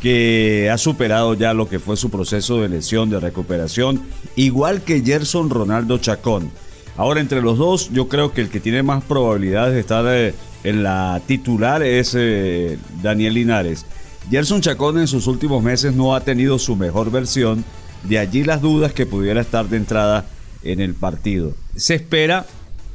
que ha superado ya lo que fue su proceso de lesión, de recuperación, igual que Gerson Ronaldo Chacón. Ahora, entre los dos, yo creo que el que tiene más probabilidades de estar en la titular es Daniel Linares. Gerson Chacón en sus últimos meses no ha tenido su mejor versión, de allí las dudas que pudiera estar de entrada en el partido. Se espera,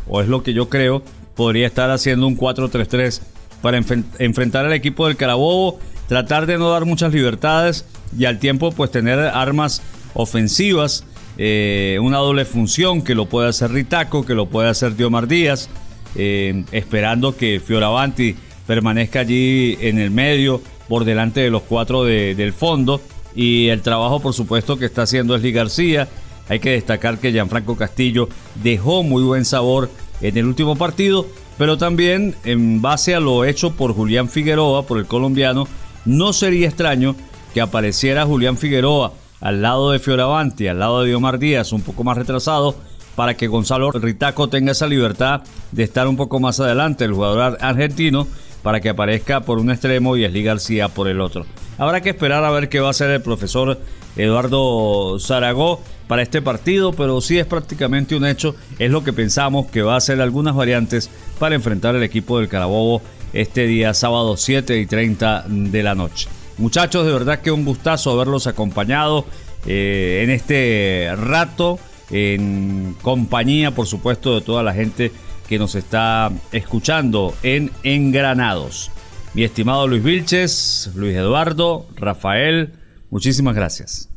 o es lo que yo creo, podría estar haciendo un 4-3-3 para enfrentar al equipo del Carabobo, tratar de no dar muchas libertades y al tiempo pues tener armas ofensivas, una doble función, que lo puede hacer Ritaco, que lo puede hacer Diomar Díaz, esperando que Fioravanti permanezca allí en el medio, por delante de los 4 del fondo, y el trabajo por supuesto que está haciendo Esli García. Hay que destacar que Gianfranco Castillo dejó muy buen sabor en el último partido, pero también en base a lo hecho por Julián Figueroa, por el colombiano, no sería extraño que apareciera Julián Figueroa al lado de Fioravanti, al lado de Diomar Díaz, un poco más retrasado, para que Gonzalo Ritaco tenga esa libertad de estar un poco más adelante, el jugador argentino, para que aparezca por un extremo y Esli García por el otro. Habrá que esperar a ver qué va a hacer el profesor Eduardo Zaragoza para este partido, pero sí es prácticamente un hecho, es lo que pensamos, que va a hacer algunas variantes para enfrentar el equipo del Carabobo este día sábado 7:30 de la noche. Muchachos, de verdad que un gustazo haberlos acompañado en este rato, en compañía, por supuesto, de toda la gente que nos está escuchando en Engranados. Mi estimado Luis Vilches, Luis Eduardo, Rafael, muchísimas gracias.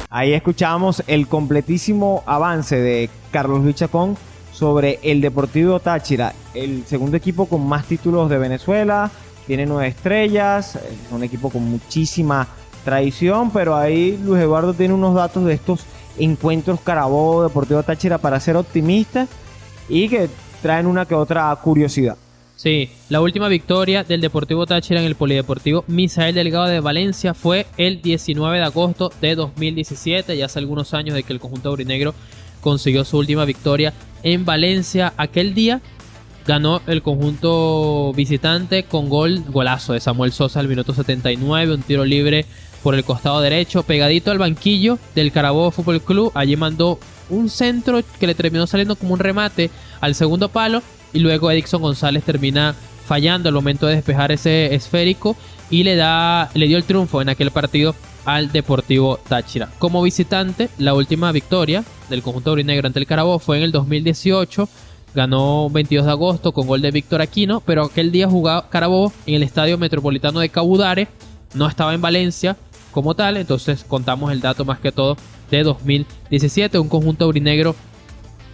Ahí escuchamos el completísimo avance de Carlos Luis Chacón sobre el Deportivo Táchira, el segundo equipo con más títulos de Venezuela, tiene 9 estrellas, es un equipo con muchísima tradición, pero ahí Luis Eduardo tiene unos datos de estos encuentros Carabobo Deportivo Táchira para ser optimistas y que traen una que otra curiosidad. Sí, la última victoria del Deportivo Táchira en el Polideportivo Misael Delgado de Valencia fue el 19 de agosto de 2017, ya hace algunos años de que el conjunto aurinegro consiguió su última victoria en Valencia. Aquel día ganó el conjunto visitante con golazo de Samuel Sosa al minuto 79, un tiro libre por el costado derecho, pegadito al banquillo del Carabobo Fútbol Club. Allí mandó un centro que le terminó saliendo como un remate al segundo palo, y luego Edixson González termina fallando al momento de despejar ese esférico y le dio el triunfo en aquel partido al Deportivo Táchira. Como visitante, la última victoria del conjunto aurinegro ante el Carabobo fue en el 2018, ganó 22 de agosto con gol de Víctor Aquino, pero aquel día jugaba Carabobo en el Estadio Metropolitano de Cabudare, no estaba en Valencia como tal, entonces contamos el dato más que todo de 2017, un conjunto aurinegro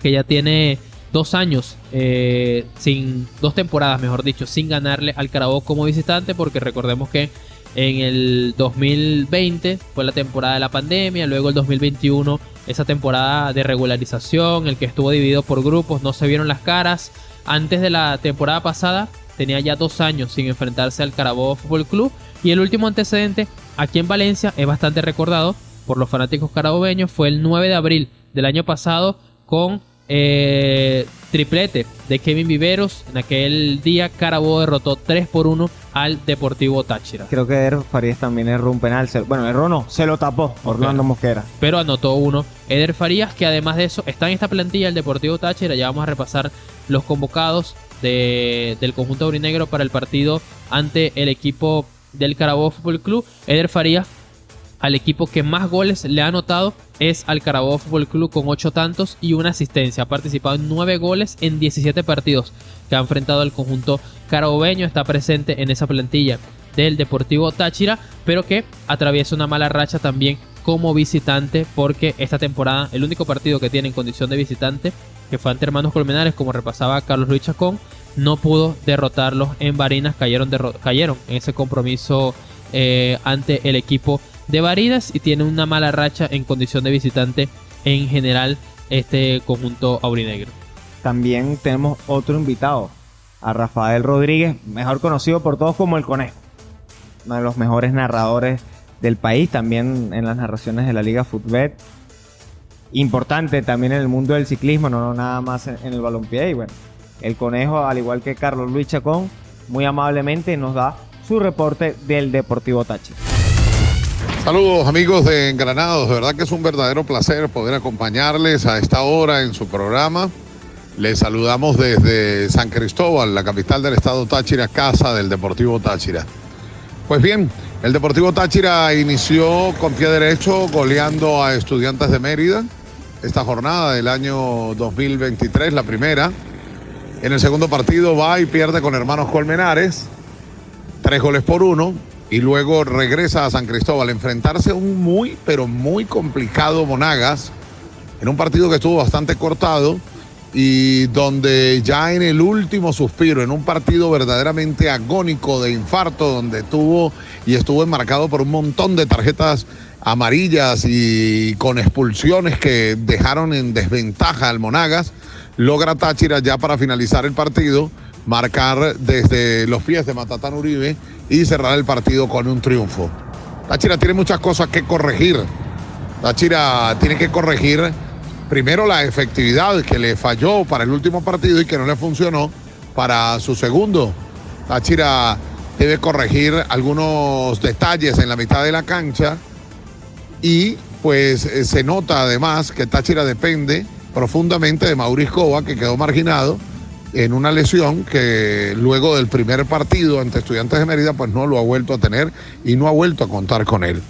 que ya tiene 2 años, 2 temporadas mejor dicho, sin ganarle al Carabobo como visitante, porque recordemos que en el 2020 fue la temporada de la pandemia, luego el 2021 esa temporada de regularización, el que estuvo dividido por grupos, no se vieron las caras. Antes de la temporada pasada tenía ya 2 años sin enfrentarse al Carabobo Fútbol Club, y el último antecedente aquí en Valencia es bastante recordado por los fanáticos carabobeños, fue el 9 de abril del año pasado con triplete de Kevin Viveros. En aquel día Carabobo derrotó 3-1 al Deportivo Táchira. Creo que Eder Farías también erró un penal. Bueno, erró no, se lo tapó Orlando Mosquera. Pero anotó uno Eder Farías, que además de eso está en esta plantilla del Deportivo Táchira. Ya vamos a repasar los convocados del conjunto aurinegro para el partido ante el equipo del Carabobo Fútbol Club. Eder Farías, al equipo que más goles le ha anotado es al Carabobo Fútbol Club con 8 tantos y 1 asistencia. Ha participado en 9 goles en 17 partidos que ha enfrentado al conjunto carabobeño. Está presente en esa plantilla del Deportivo Táchira, pero que atraviesa una mala racha también como visitante, porque esta temporada el único partido que tiene en condición de visitante, que fue ante Hermanos Colmenares, como repasaba Carlos Luis Chacón, no pudo derrotarlos en Barinas. Cayeron en ese compromiso ante el equipo de Barinas, y tiene una mala racha en condición de visitante en general este conjunto aurinegro. También tenemos otro invitado, a Rafael Rodríguez, mejor conocido por todos como El Conejo, uno de los mejores narradores del país, también en las narraciones de la Liga Futbet, importante también en el mundo del ciclismo, no nada más en el balompié. Y bueno, El Conejo, al igual que Carlos Luis Chacón, muy amablemente nos da su reporte del Deportivo Táchira. Saludos amigos de Engranados, de verdad que es un verdadero placer poder acompañarles a esta hora en su programa. Les saludamos desde San Cristóbal, la capital del estado Táchira, casa del Deportivo Táchira. Pues bien, el Deportivo Táchira inició con pie derecho goleando a Estudiantes de Mérida esta jornada del año 2023, la primera. En el segundo partido va y pierde con Hermanos Colmenares, 3-1, y luego regresa a San Cristóbal a enfrentarse a un muy, pero muy complicado Monagas, en un partido que estuvo bastante cortado y donde ya en el último suspiro, en un partido verdaderamente agónico de infarto, donde estuvo enmarcado por un montón de tarjetas amarillas y con expulsiones que dejaron en desventaja al Monagas, logra Táchira ya para finalizar el partido marcar desde los pies de Matatán Uribe y cerrar el partido con un triunfo. Táchira tiene muchas cosas que corregir. Táchira tiene que corregir primero la efectividad que le falló para el último partido y que no le funcionó para su segundo. Táchira debe corregir algunos detalles en la mitad de la cancha y pues se nota además que Táchira depende profundamente de Mauricio Cova, que quedó marginado en una lesión que luego del primer partido ante Estudiantes de Mérida pues no lo ha vuelto a tener y no ha vuelto a contar con él.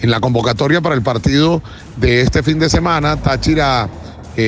En la convocatoria para el partido de este fin de semana, Táchira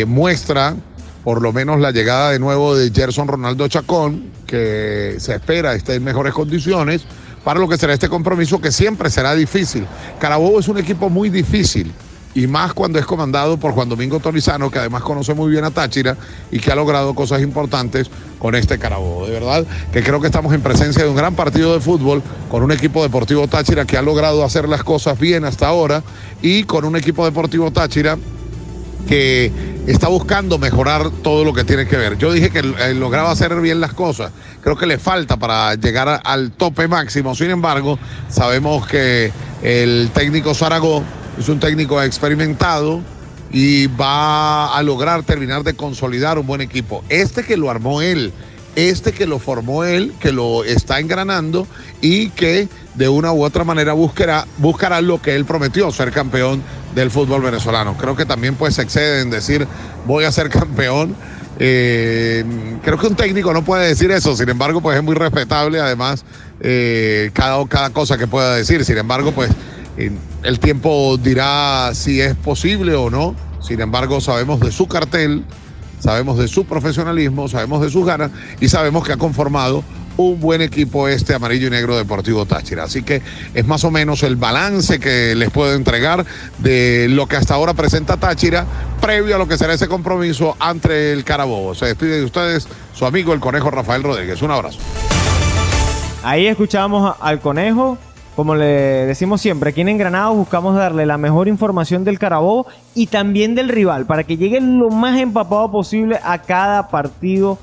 muestra por lo menos la llegada de nuevo de Gerson Ronaldo Chacón, que se espera esté en mejores condiciones para lo que será este compromiso, que siempre será difícil. Carabobo es un equipo muy difícil, y más cuando es comandado por Juan Domingo Tolizano, que además conoce muy bien a Táchira y que ha logrado cosas importantes con este Carabobo. De verdad que creo que estamos en presencia de un gran partido de fútbol con un equipo deportivo Táchira que ha logrado hacer las cosas bien hasta ahora, y con un equipo deportivo Táchira que está buscando mejorar todo lo que tiene que ver. Yo dije que lograba hacer bien las cosas. Creo que le falta para llegar al tope máximo. Sin embargo, sabemos que el técnico Zaragoza es un técnico experimentado y va a lograr terminar de consolidar un buen equipo. Este que lo armó él, este que lo formó él, que lo está engranando y que de una u otra manera buscará lo que él prometió, ser campeón del fútbol venezolano. Creo que también pues se excede en decir voy a ser campeón. Creo que un técnico no puede decir eso, sin embargo pues es muy respetable además cada cosa que pueda decir. Sin embargo pues el tiempo dirá si es posible o no. Sin embargo sabemos de su cartel, sabemos de su profesionalismo, sabemos de sus ganas y sabemos que ha conformado un buen equipo este amarillo y negro Deportivo Táchira. Así que es más o menos el balance que les puedo entregar de lo que hasta ahora presenta Táchira previo a lo que será ese compromiso ante el Carabobo. Se despide de ustedes su amigo el Conejo Rafael Rodríguez. Un abrazo. Ahí escuchamos al Conejo. Como le decimos siempre, aquí en Engranados buscamos darle la mejor información del Carabobo y también del rival, para que llegue lo más empapado posible a cada partido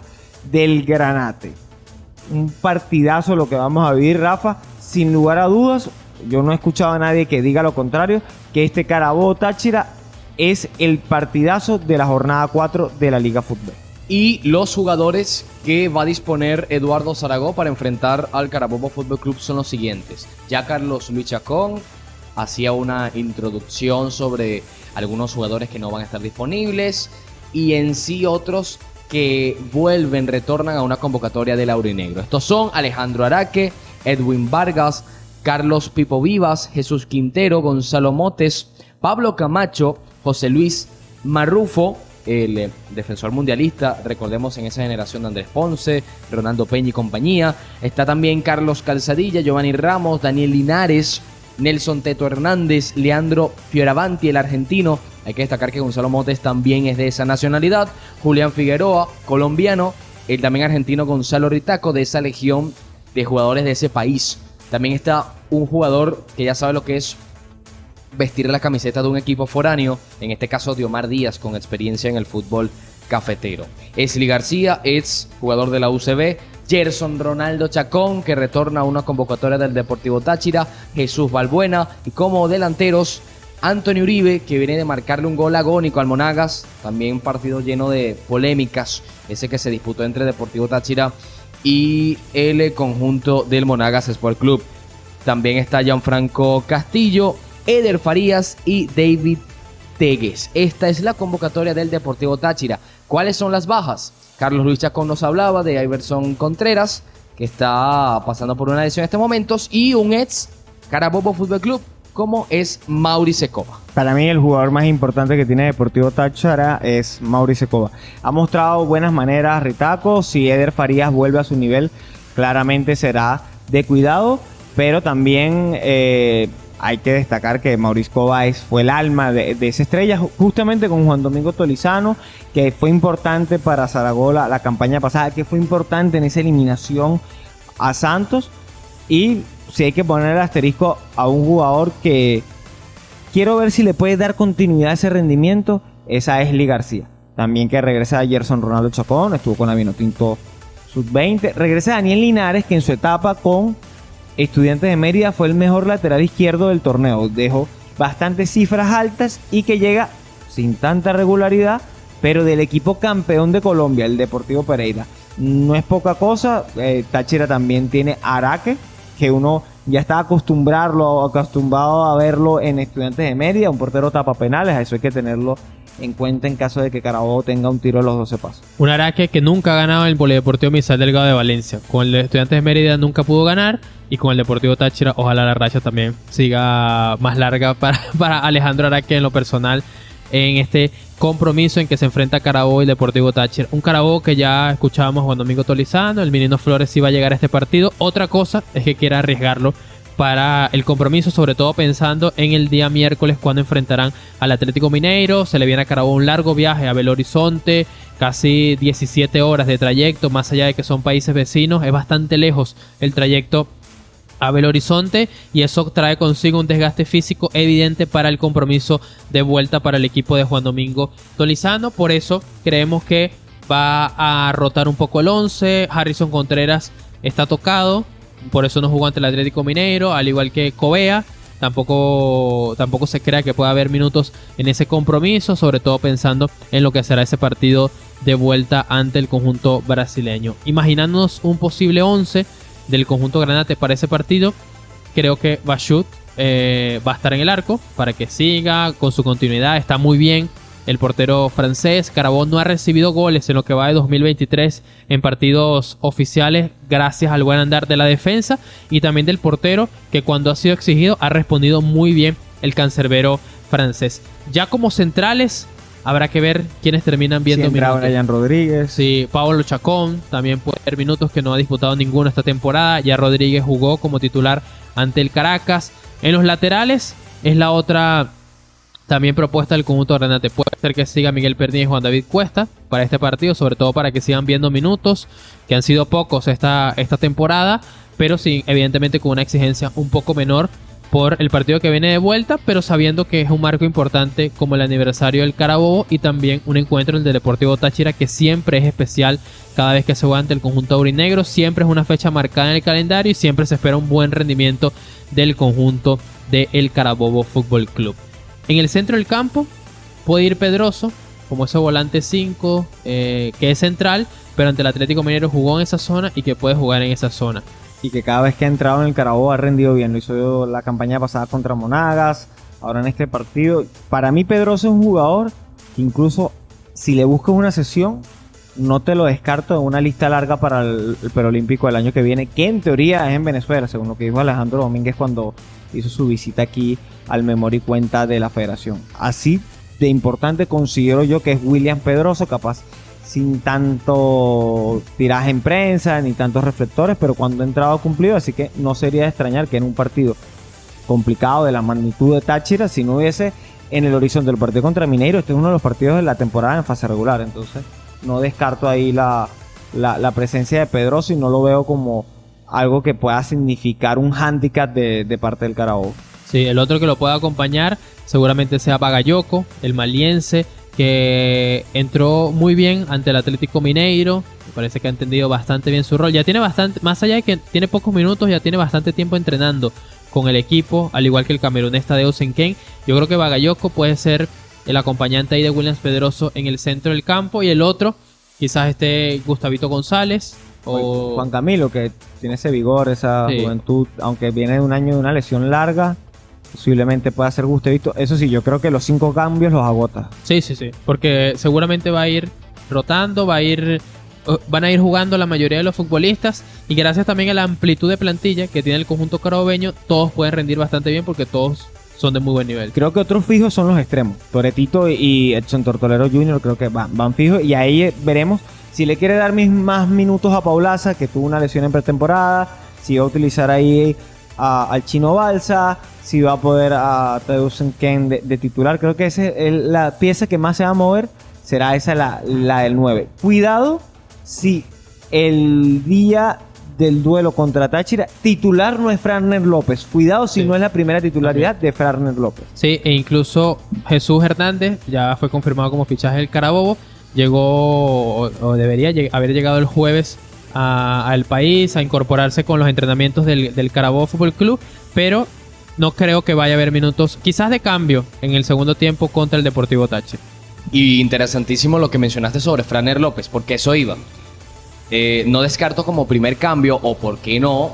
del Granate. Un partidazo lo que vamos a vivir, Rafa, sin lugar a dudas. Yo no he escuchado a nadie que diga lo contrario, que este Carabobo Táchira es el partidazo de la jornada 4 de la Liga Fútbol. Y los jugadores que va a disponer Eduardo Zaragoza para enfrentar al Carabobo Fútbol Club son los siguientes. Ya Carlos Luis Chacón hacía una introducción sobre algunos jugadores que no van a estar disponibles y en sí otros que retornan a una convocatoria del Aurinegro. Estos son Alejandro Araque, Edwin Vargas, Carlos Pipo Vivas, Jesús Quintero, Gonzalo Motes, Pablo Camacho, José Luis Marrufo, el defensor mundialista, recordemos en esa generación de Andrés Ponce, Ronaldo Peña y compañía. Está también Carlos Calzadilla, Giovanni Ramos, Daniel Linares, Nelson Teto Hernández, Leandro Fioravanti, el argentino. Hay que destacar que Gonzalo Motes también es de esa nacionalidad. Julián Figueroa, colombiano. El también argentino Gonzalo Ritaco, de esa legión de jugadores de ese país. También está un jugador que ya sabe lo que es vestir la camiseta de un equipo foráneo, en este caso de Omar Díaz, con experiencia en el fútbol cafetero. Esli García, ex jugador de la UCB. Gerson Ronaldo Chacón, que retorna a una convocatoria del Deportivo Táchira. Jesús Balbuena, y como delanteros Anthony Uribe, que viene de marcarle un gol agónico al Monagas, también un partido lleno de polémicas, ese que se disputó entre Deportivo Táchira y el conjunto del Monagas Sport Club. También está Gianfranco Castillo, Eder Farías y David Tegues. Esta es la convocatoria del Deportivo Táchira. ¿Cuáles son las bajas? Carlos Luis Chacón nos hablaba de Iverson Contreras, que está pasando por una lesión en estos momentos, y un ex Carabobo Fútbol Club, como es Mauricio Cova. Para mí el jugador más importante que tiene Deportivo Táchira es Mauricio Cova. Ha mostrado buenas maneras Ritaco. Si Eder Farías vuelve a su nivel, claramente será de cuidado, pero también hay que destacar que Mauricio Cova fue el alma de esa estrella, justamente con Juan Domingo Tolizano, que fue importante para Zaragoza la campaña pasada, que fue importante en esa eliminación a Santos. Y si hay que poner el asterisco a un jugador que quiero ver si le puede dar continuidad a ese rendimiento, esa es Esli García. También que regresa a Gerson Ronaldo Chacón, estuvo con la Vinotinto Sub-20. Regresa Daniel Linares, que en su etapa con Estudiantes de Mérida fue el mejor lateral izquierdo del torneo. Dejó bastantes cifras altas y que llega sin tanta regularidad, pero del equipo campeón de Colombia, el Deportivo Pereira. no es poca cosa. Táchira también tiene Araque, que uno ya está acostumbrado a verlo en Estudiantes de Mérida, un portero tapa penales. Eso hay que tenerlo en cuenta en caso de que Carabobo tenga un tiro a los 12 pasos. Un Araque que nunca ha ganado el Polideportivo Misael Delgado de Valencia. Con el Estudiantes de Mérida nunca pudo ganar, y con el Deportivo Táchira ojalá la racha también siga más larga para Alejandro Araque en lo personal, en este compromiso en que se enfrenta Carabobo y el Deportivo Táchira. Un Carabobo que ya escuchábamos Juan Domingo Tolizano, el Menino Flores sí va a llegar a este partido. Otra cosa es que quiera arriesgarlo para el compromiso, sobre todo pensando en el día miércoles, cuando enfrentarán al Atlético Mineiro. Se le viene a Carabobo un largo viaje a Belo Horizonte, casi 17 horas de trayecto, más allá de que son países vecinos, es bastante lejos el trayecto a Belo Horizonte, y eso trae consigo un desgaste físico evidente para el compromiso de vuelta para el equipo de Juan Domingo Tolizano. Por eso creemos que va a rotar un poco el 11. Harrison Contreras está tocado, por eso no jugó ante el Atlético Mineiro, al igual que Covea. Tampoco se crea que pueda haber minutos en ese compromiso, sobre todo pensando en lo que será ese partido de vuelta ante el conjunto brasileño. Imaginándonos un posible 11 del conjunto granate para ese partido, creo que Bachut va a estar en el arco para que siga con su continuidad. Está muy bien el portero francés. Carabobo no ha recibido goles en lo que va de 2023 en partidos oficiales, gracias al buen andar de la defensa y también del portero, que cuando ha sido exigido ha respondido muy bien el cancerbero francés. Ya como centrales habrá que ver quiénes terminan viendo minutos. Brian Rodríguez. Sí, Pablo Chacón también puede ver minutos, que no ha disputado ninguno esta temporada. Ya Rodríguez jugó como titular ante el Caracas. En los laterales es la otra también propuesta del conjunto granate. Puede ser que siga Miguel Pernilla y Juan David Cuesta para este partido, sobre todo para que sigan viendo minutos, que han sido pocos esta temporada, pero sí, evidentemente con una exigencia un poco menor por el partido que viene de vuelta, pero sabiendo que es un marco importante como el aniversario del Carabobo, y también un encuentro, el del Deportivo Táchira, que siempre es especial cada vez que se juega ante el conjunto aurinegro. Siempre es una fecha marcada en el calendario y siempre se espera un buen rendimiento del conjunto del Carabobo Fútbol Club. En el centro del campo puede ir Pedroso como ese volante 5 que es central, pero ante el Atlético Mineiro jugó en esa zona y que puede jugar en esa zona. Y que cada vez que ha entrado en el Carabobo ha rendido bien. Lo hizo la campaña pasada contra Monagas, ahora en este partido. Para mí Pedroso es un jugador que incluso si le buscas una sesión, no te lo descarto en una lista larga para el Preolímpico del año que viene, que en teoría es en Venezuela, según lo que dijo Alejandro Domínguez cuando hizo su visita aquí al memoria y cuenta de la federación. Así de importante considero yo que es William Pedroso, capaz sin tanto tiraje en prensa ni tantos reflectores, pero cuando ha entrado cumplido, así que no sería de extrañar que en un partido complicado de la magnitud de Táchira, si no hubiese en el horizonte del partido contra Mineiro, este es uno de los partidos de la temporada en fase regular, entonces no descarto ahí la presencia de Pedroso y no lo veo como algo que pueda significar un hándicap de parte del Carabobo. Sí, el otro que lo pueda acompañar seguramente sea Bagayoko, el maliense, que entró muy bien ante el Atlético Mineiro. Me parece que ha entendido bastante bien su rol. Ya tiene bastante, más allá de que tiene pocos minutos, ya tiene bastante tiempo entrenando con el equipo, al igual que el camerunés Tadeo Senken. Yo creo que Bagayoko puede ser el acompañante ahí de Williams Pedroso en el centro del campo, y el otro quizás esté Gustavito González o Juan Camilo, que tiene ese vigor, esa juventud, aunque viene de un año de una lesión larga. Posiblemente pueda ser Gustavito. Eso sí, yo creo que los 5 cambios los agota. Sí, porque seguramente va a ir rotando, van a ir jugando la mayoría de los futbolistas, y gracias también a la amplitud de plantilla que tiene el conjunto carabobeño, todos pueden rendir bastante bien porque todos son de muy buen nivel. Creo que otros fijos son los extremos. Toretito y Edson Tortolero Jr. creo que van fijos, y ahí veremos si le quiere dar más minutos a Paulaza, que tuvo una lesión en pretemporada, si va a utilizar ahí al Chino Balsa, si va a poder a Tadeu Senken de titular. Creo que esa es la pieza que más se va a mover, será esa la del 9. Cuidado si el día del duelo contra Táchira titular no es Frarner López. Cuidado si no es la primera titularidad de Frarner López. Sí, e incluso Jesús Hernández ya fue confirmado como fichaje del Carabobo. Llegó o debería haber llegado el jueves al país a incorporarse con los entrenamientos del Carabobo Fútbol Club, pero no creo que vaya a haber minutos, quizás de cambio, en el segundo tiempo contra el Deportivo Táchira. Y interesantísimo lo que mencionaste sobre Frarner López, porque eso iba. No descarto como primer cambio, o por qué no,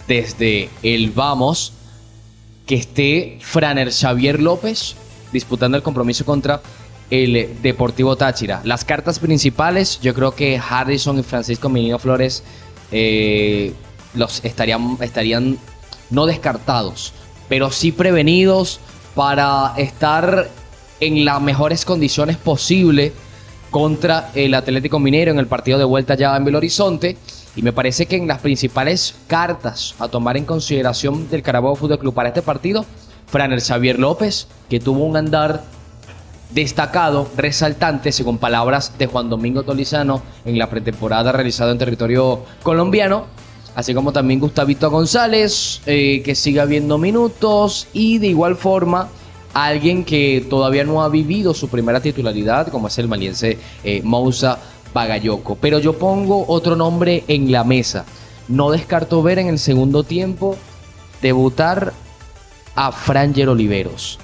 desde el vamos, que esté Franer Xavier López disputando el compromiso contra el Deportivo Táchira. Las cartas principales, yo creo que Harrison y Francisco Minino Flores los estarían no descartados, pero sí prevenidos para estar en las mejores condiciones posible contra el Atlético Mineiro en el partido de vuelta ya en Belo Horizonte. Y me parece que en las principales cartas a tomar en consideración del Carabobo Fútbol Club para este partido, Franer Xavier López, que tuvo un andar destacado, resaltante, según palabras de Juan Domingo Tolizano en la pretemporada realizada en territorio colombiano, así como también Gustavito González, que sigue habiendo minutos, y de igual forma alguien que todavía no ha vivido su primera titularidad, como es el maliense Moussa Bagayoko. Pero yo pongo otro nombre en la mesa. No descarto ver en el segundo tiempo debutar a Franger Oliveros.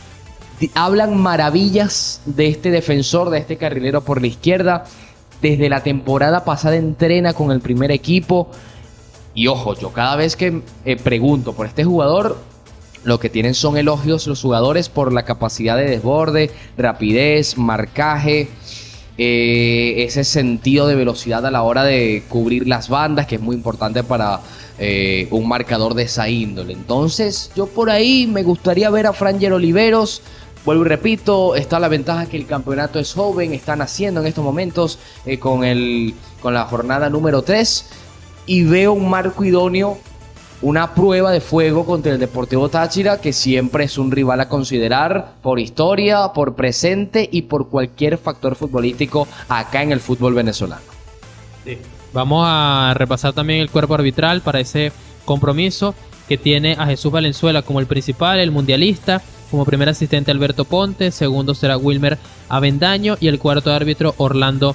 Hablan maravillas de este defensor, de este carrilero por la izquierda. Desde la temporada pasada entrena con el primer equipo. Y ojo, yo cada vez que pregunto por este jugador, lo que tienen son elogios los jugadores por la capacidad de desborde, rapidez, marcaje, ese sentido de velocidad a la hora de cubrir las bandas, que es muy importante para un marcador de esa índole. Entonces, yo por ahí me gustaría ver a Franger Oliveros. Vuelvo y repito, está la ventaja que el campeonato es joven, están haciendo en estos momentos con la jornada número 3, y veo un marco idóneo, una prueba de fuego contra el Deportivo Táchira, que siempre es un rival a considerar por historia, por presente y por cualquier factor futbolístico acá en el fútbol venezolano. Sí. Vamos a repasar también el cuerpo arbitral para ese compromiso, que tiene a Jesús Valenzuela como el principal, el mundialista, como primer asistente Alberto Ponte, segundo será Wilmer Avendaño y el cuarto árbitro Orlando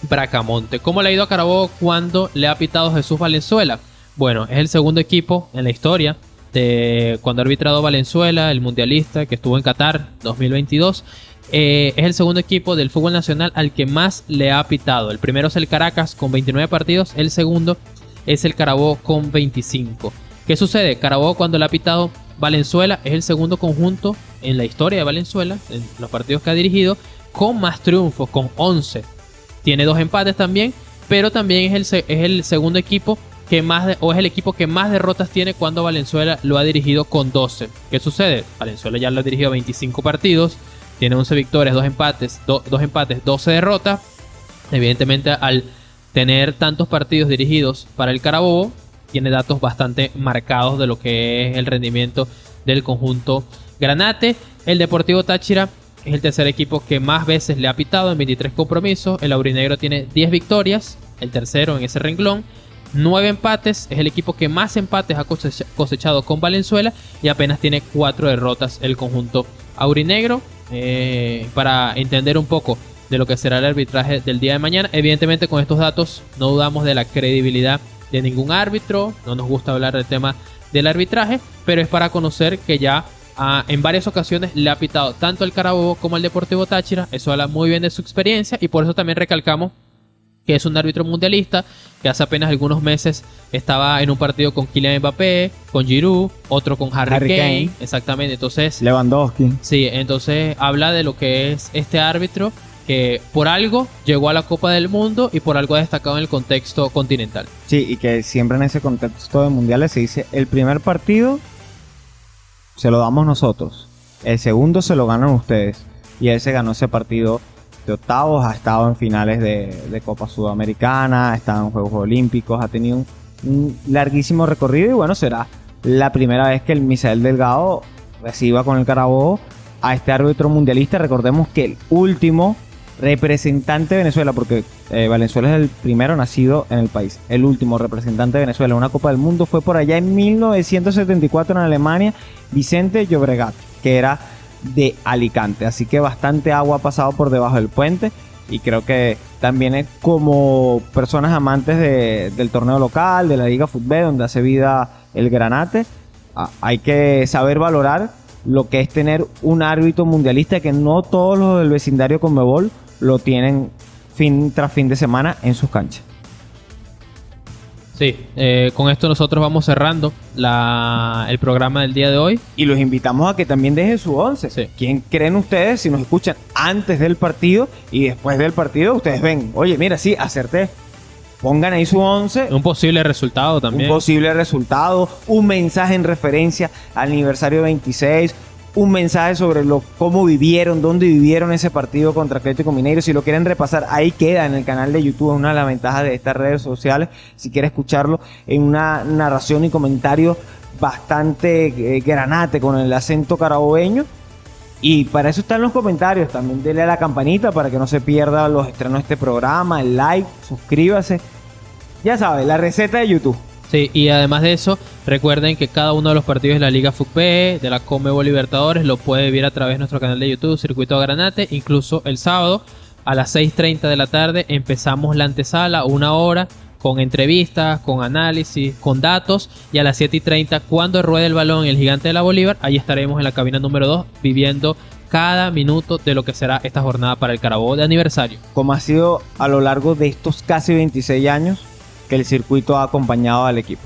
Bracamonte. ¿Cómo le ha ido a Carabobo cuando le ha pitado Jesús Valenzuela? Bueno, es el segundo equipo en la historia de cuando ha arbitrado Valenzuela, el mundialista que estuvo en Qatar 2022. Es el segundo equipo del fútbol nacional al que más le ha pitado. El primero es el Caracas con 29 partidos, el segundo es el Carabobo con 25. ¿Qué sucede? Carabobo, cuando le ha pitado Valenzuela, es el segundo conjunto en la historia de Valenzuela, en los partidos que ha dirigido, con más triunfos, con 11. Tiene 2 empates también, pero también es el segundo equipo que más es el equipo que más derrotas tiene cuando Valenzuela lo ha dirigido con 12. ¿Qué sucede? Valenzuela ya lo ha dirigido 25 partidos, tiene 11 victorias, 2 empates, 12 derrotas. Evidentemente, al tener tantos partidos dirigidos para el Carabobo, tiene datos bastante marcados de lo que es el rendimiento del conjunto granate. El Deportivo Táchira es el tercer equipo que más veces le ha pitado en 23 compromisos. El aurinegro tiene 10 victorias, el tercero en ese renglón. 9 empates, es el equipo que más empates ha cosechado con Valenzuela, y apenas tiene 4 derrotas el conjunto aurinegro. Para entender un poco de lo que será el arbitraje del día de mañana, evidentemente con estos datos no dudamos de la credibilidad de ningún árbitro, no nos gusta hablar del tema del arbitraje, pero es para conocer que ya en varias ocasiones le ha pitado tanto el Carabobo como el Deportivo Táchira. Eso habla muy bien de su experiencia, y por eso también recalcamos que es un árbitro mundialista, que hace apenas algunos meses estaba en un partido con Kylian Mbappé, con Giroud, otro con Harry Kane. Exactamente, entonces Lewandowski. Sí, entonces habla de lo que es este árbitro, que por algo llegó a la Copa del Mundo y por algo ha destacado en el contexto continental. Sí, y que siempre en ese contexto de mundiales se dice: el primer partido se lo damos nosotros, el segundo se lo ganan ustedes. Y él se ganó ese partido de octavos, ha estado en finales de Copa Sudamericana, ha estado en Juegos Olímpicos, ha tenido un larguísimo recorrido, y bueno, será la primera vez que el Misael Delgado reciba con el Carabobo a este árbitro mundialista. Recordemos que el último representante de Venezuela, porque Valenzuela es el primero nacido en el país, el último representante de Venezuela en una Copa del Mundo fue por allá en 1974 en Alemania, Vicente Llobregat, que era de Alicante. Así que bastante agua ha pasado por debajo del puente, y creo que también es como personas amantes del torneo local, de la Liga Fútbol, donde hace vida el Granate, hay que saber valorar lo que es tener un árbitro mundialista, que no todos los del vecindario Conmebol lo tienen fin tras fin de semana en sus canchas. Sí, con esto nosotros vamos cerrando el programa del día de hoy. Y los invitamos a que también dejen su 11. Sí. ¿Quién creen ustedes si nos escuchan antes del partido y después del partido? Ustedes ven, oye, mira, sí, acerté. Pongan ahí su 11. Un posible resultado también. Un posible resultado, un mensaje en referencia al aniversario 26, un mensaje sobre cómo vivieron, dónde vivieron ese partido contra Atlético Mineiro. Si lo quieren repasar, ahí queda en el canal de YouTube. Es una de las ventajas de estas redes sociales. Si quieren escucharlo en una narración y comentario bastante granate con el acento carabobeño. Y para eso están los comentarios. También denle a la campanita para que no se pierda los estrenos de este programa. El like, suscríbase. Ya sabe, la receta de YouTube. Sí, y además de eso, recuerden que cada uno de los partidos de la Liga FUTPE, de la Conmebol Libertadores, lo puede vivir a través de nuestro canal de YouTube, Circuito Granate. Incluso el sábado a las 6:30 de la tarde empezamos la antesala, 1 hora, con entrevistas, con análisis, con datos. Y a las 7:30, cuando ruede el balón el Gigante de la Bolívar, ahí estaremos en la cabina número 2, viviendo cada minuto de lo que será esta jornada para el Carabobo de aniversario. Como ha sido a lo largo de estos casi 26 años que el circuito ha acompañado al equipo.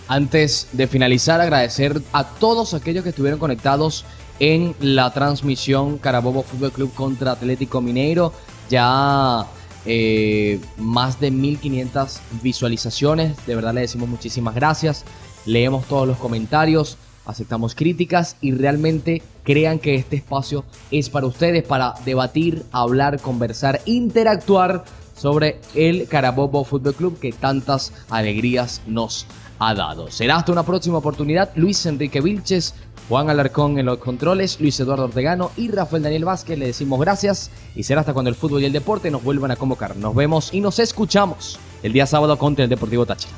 Antes de finalizar, agradecer a todos aquellos que estuvieron conectados en la transmisión Carabobo Fútbol Club contra Atlético Mineiro. Ya más de 1500 visualizaciones. De verdad le decimos muchísimas gracias. Leemos todos los comentarios, aceptamos críticas y realmente crean que este espacio es para ustedes, para debatir, hablar, conversar, interactuar sobre el Carabobo Fútbol Club que tantas alegrías nos ha dado. Será hasta una próxima oportunidad. Luis Enrique Vilches, Juan Alarcón en los controles, Luis Eduardo Ortegano y Rafael Daniel Vázquez. Le decimos gracias y será hasta cuando el fútbol y el deporte nos vuelvan a convocar. Nos vemos y nos escuchamos el día sábado contra el Deportivo Táchira.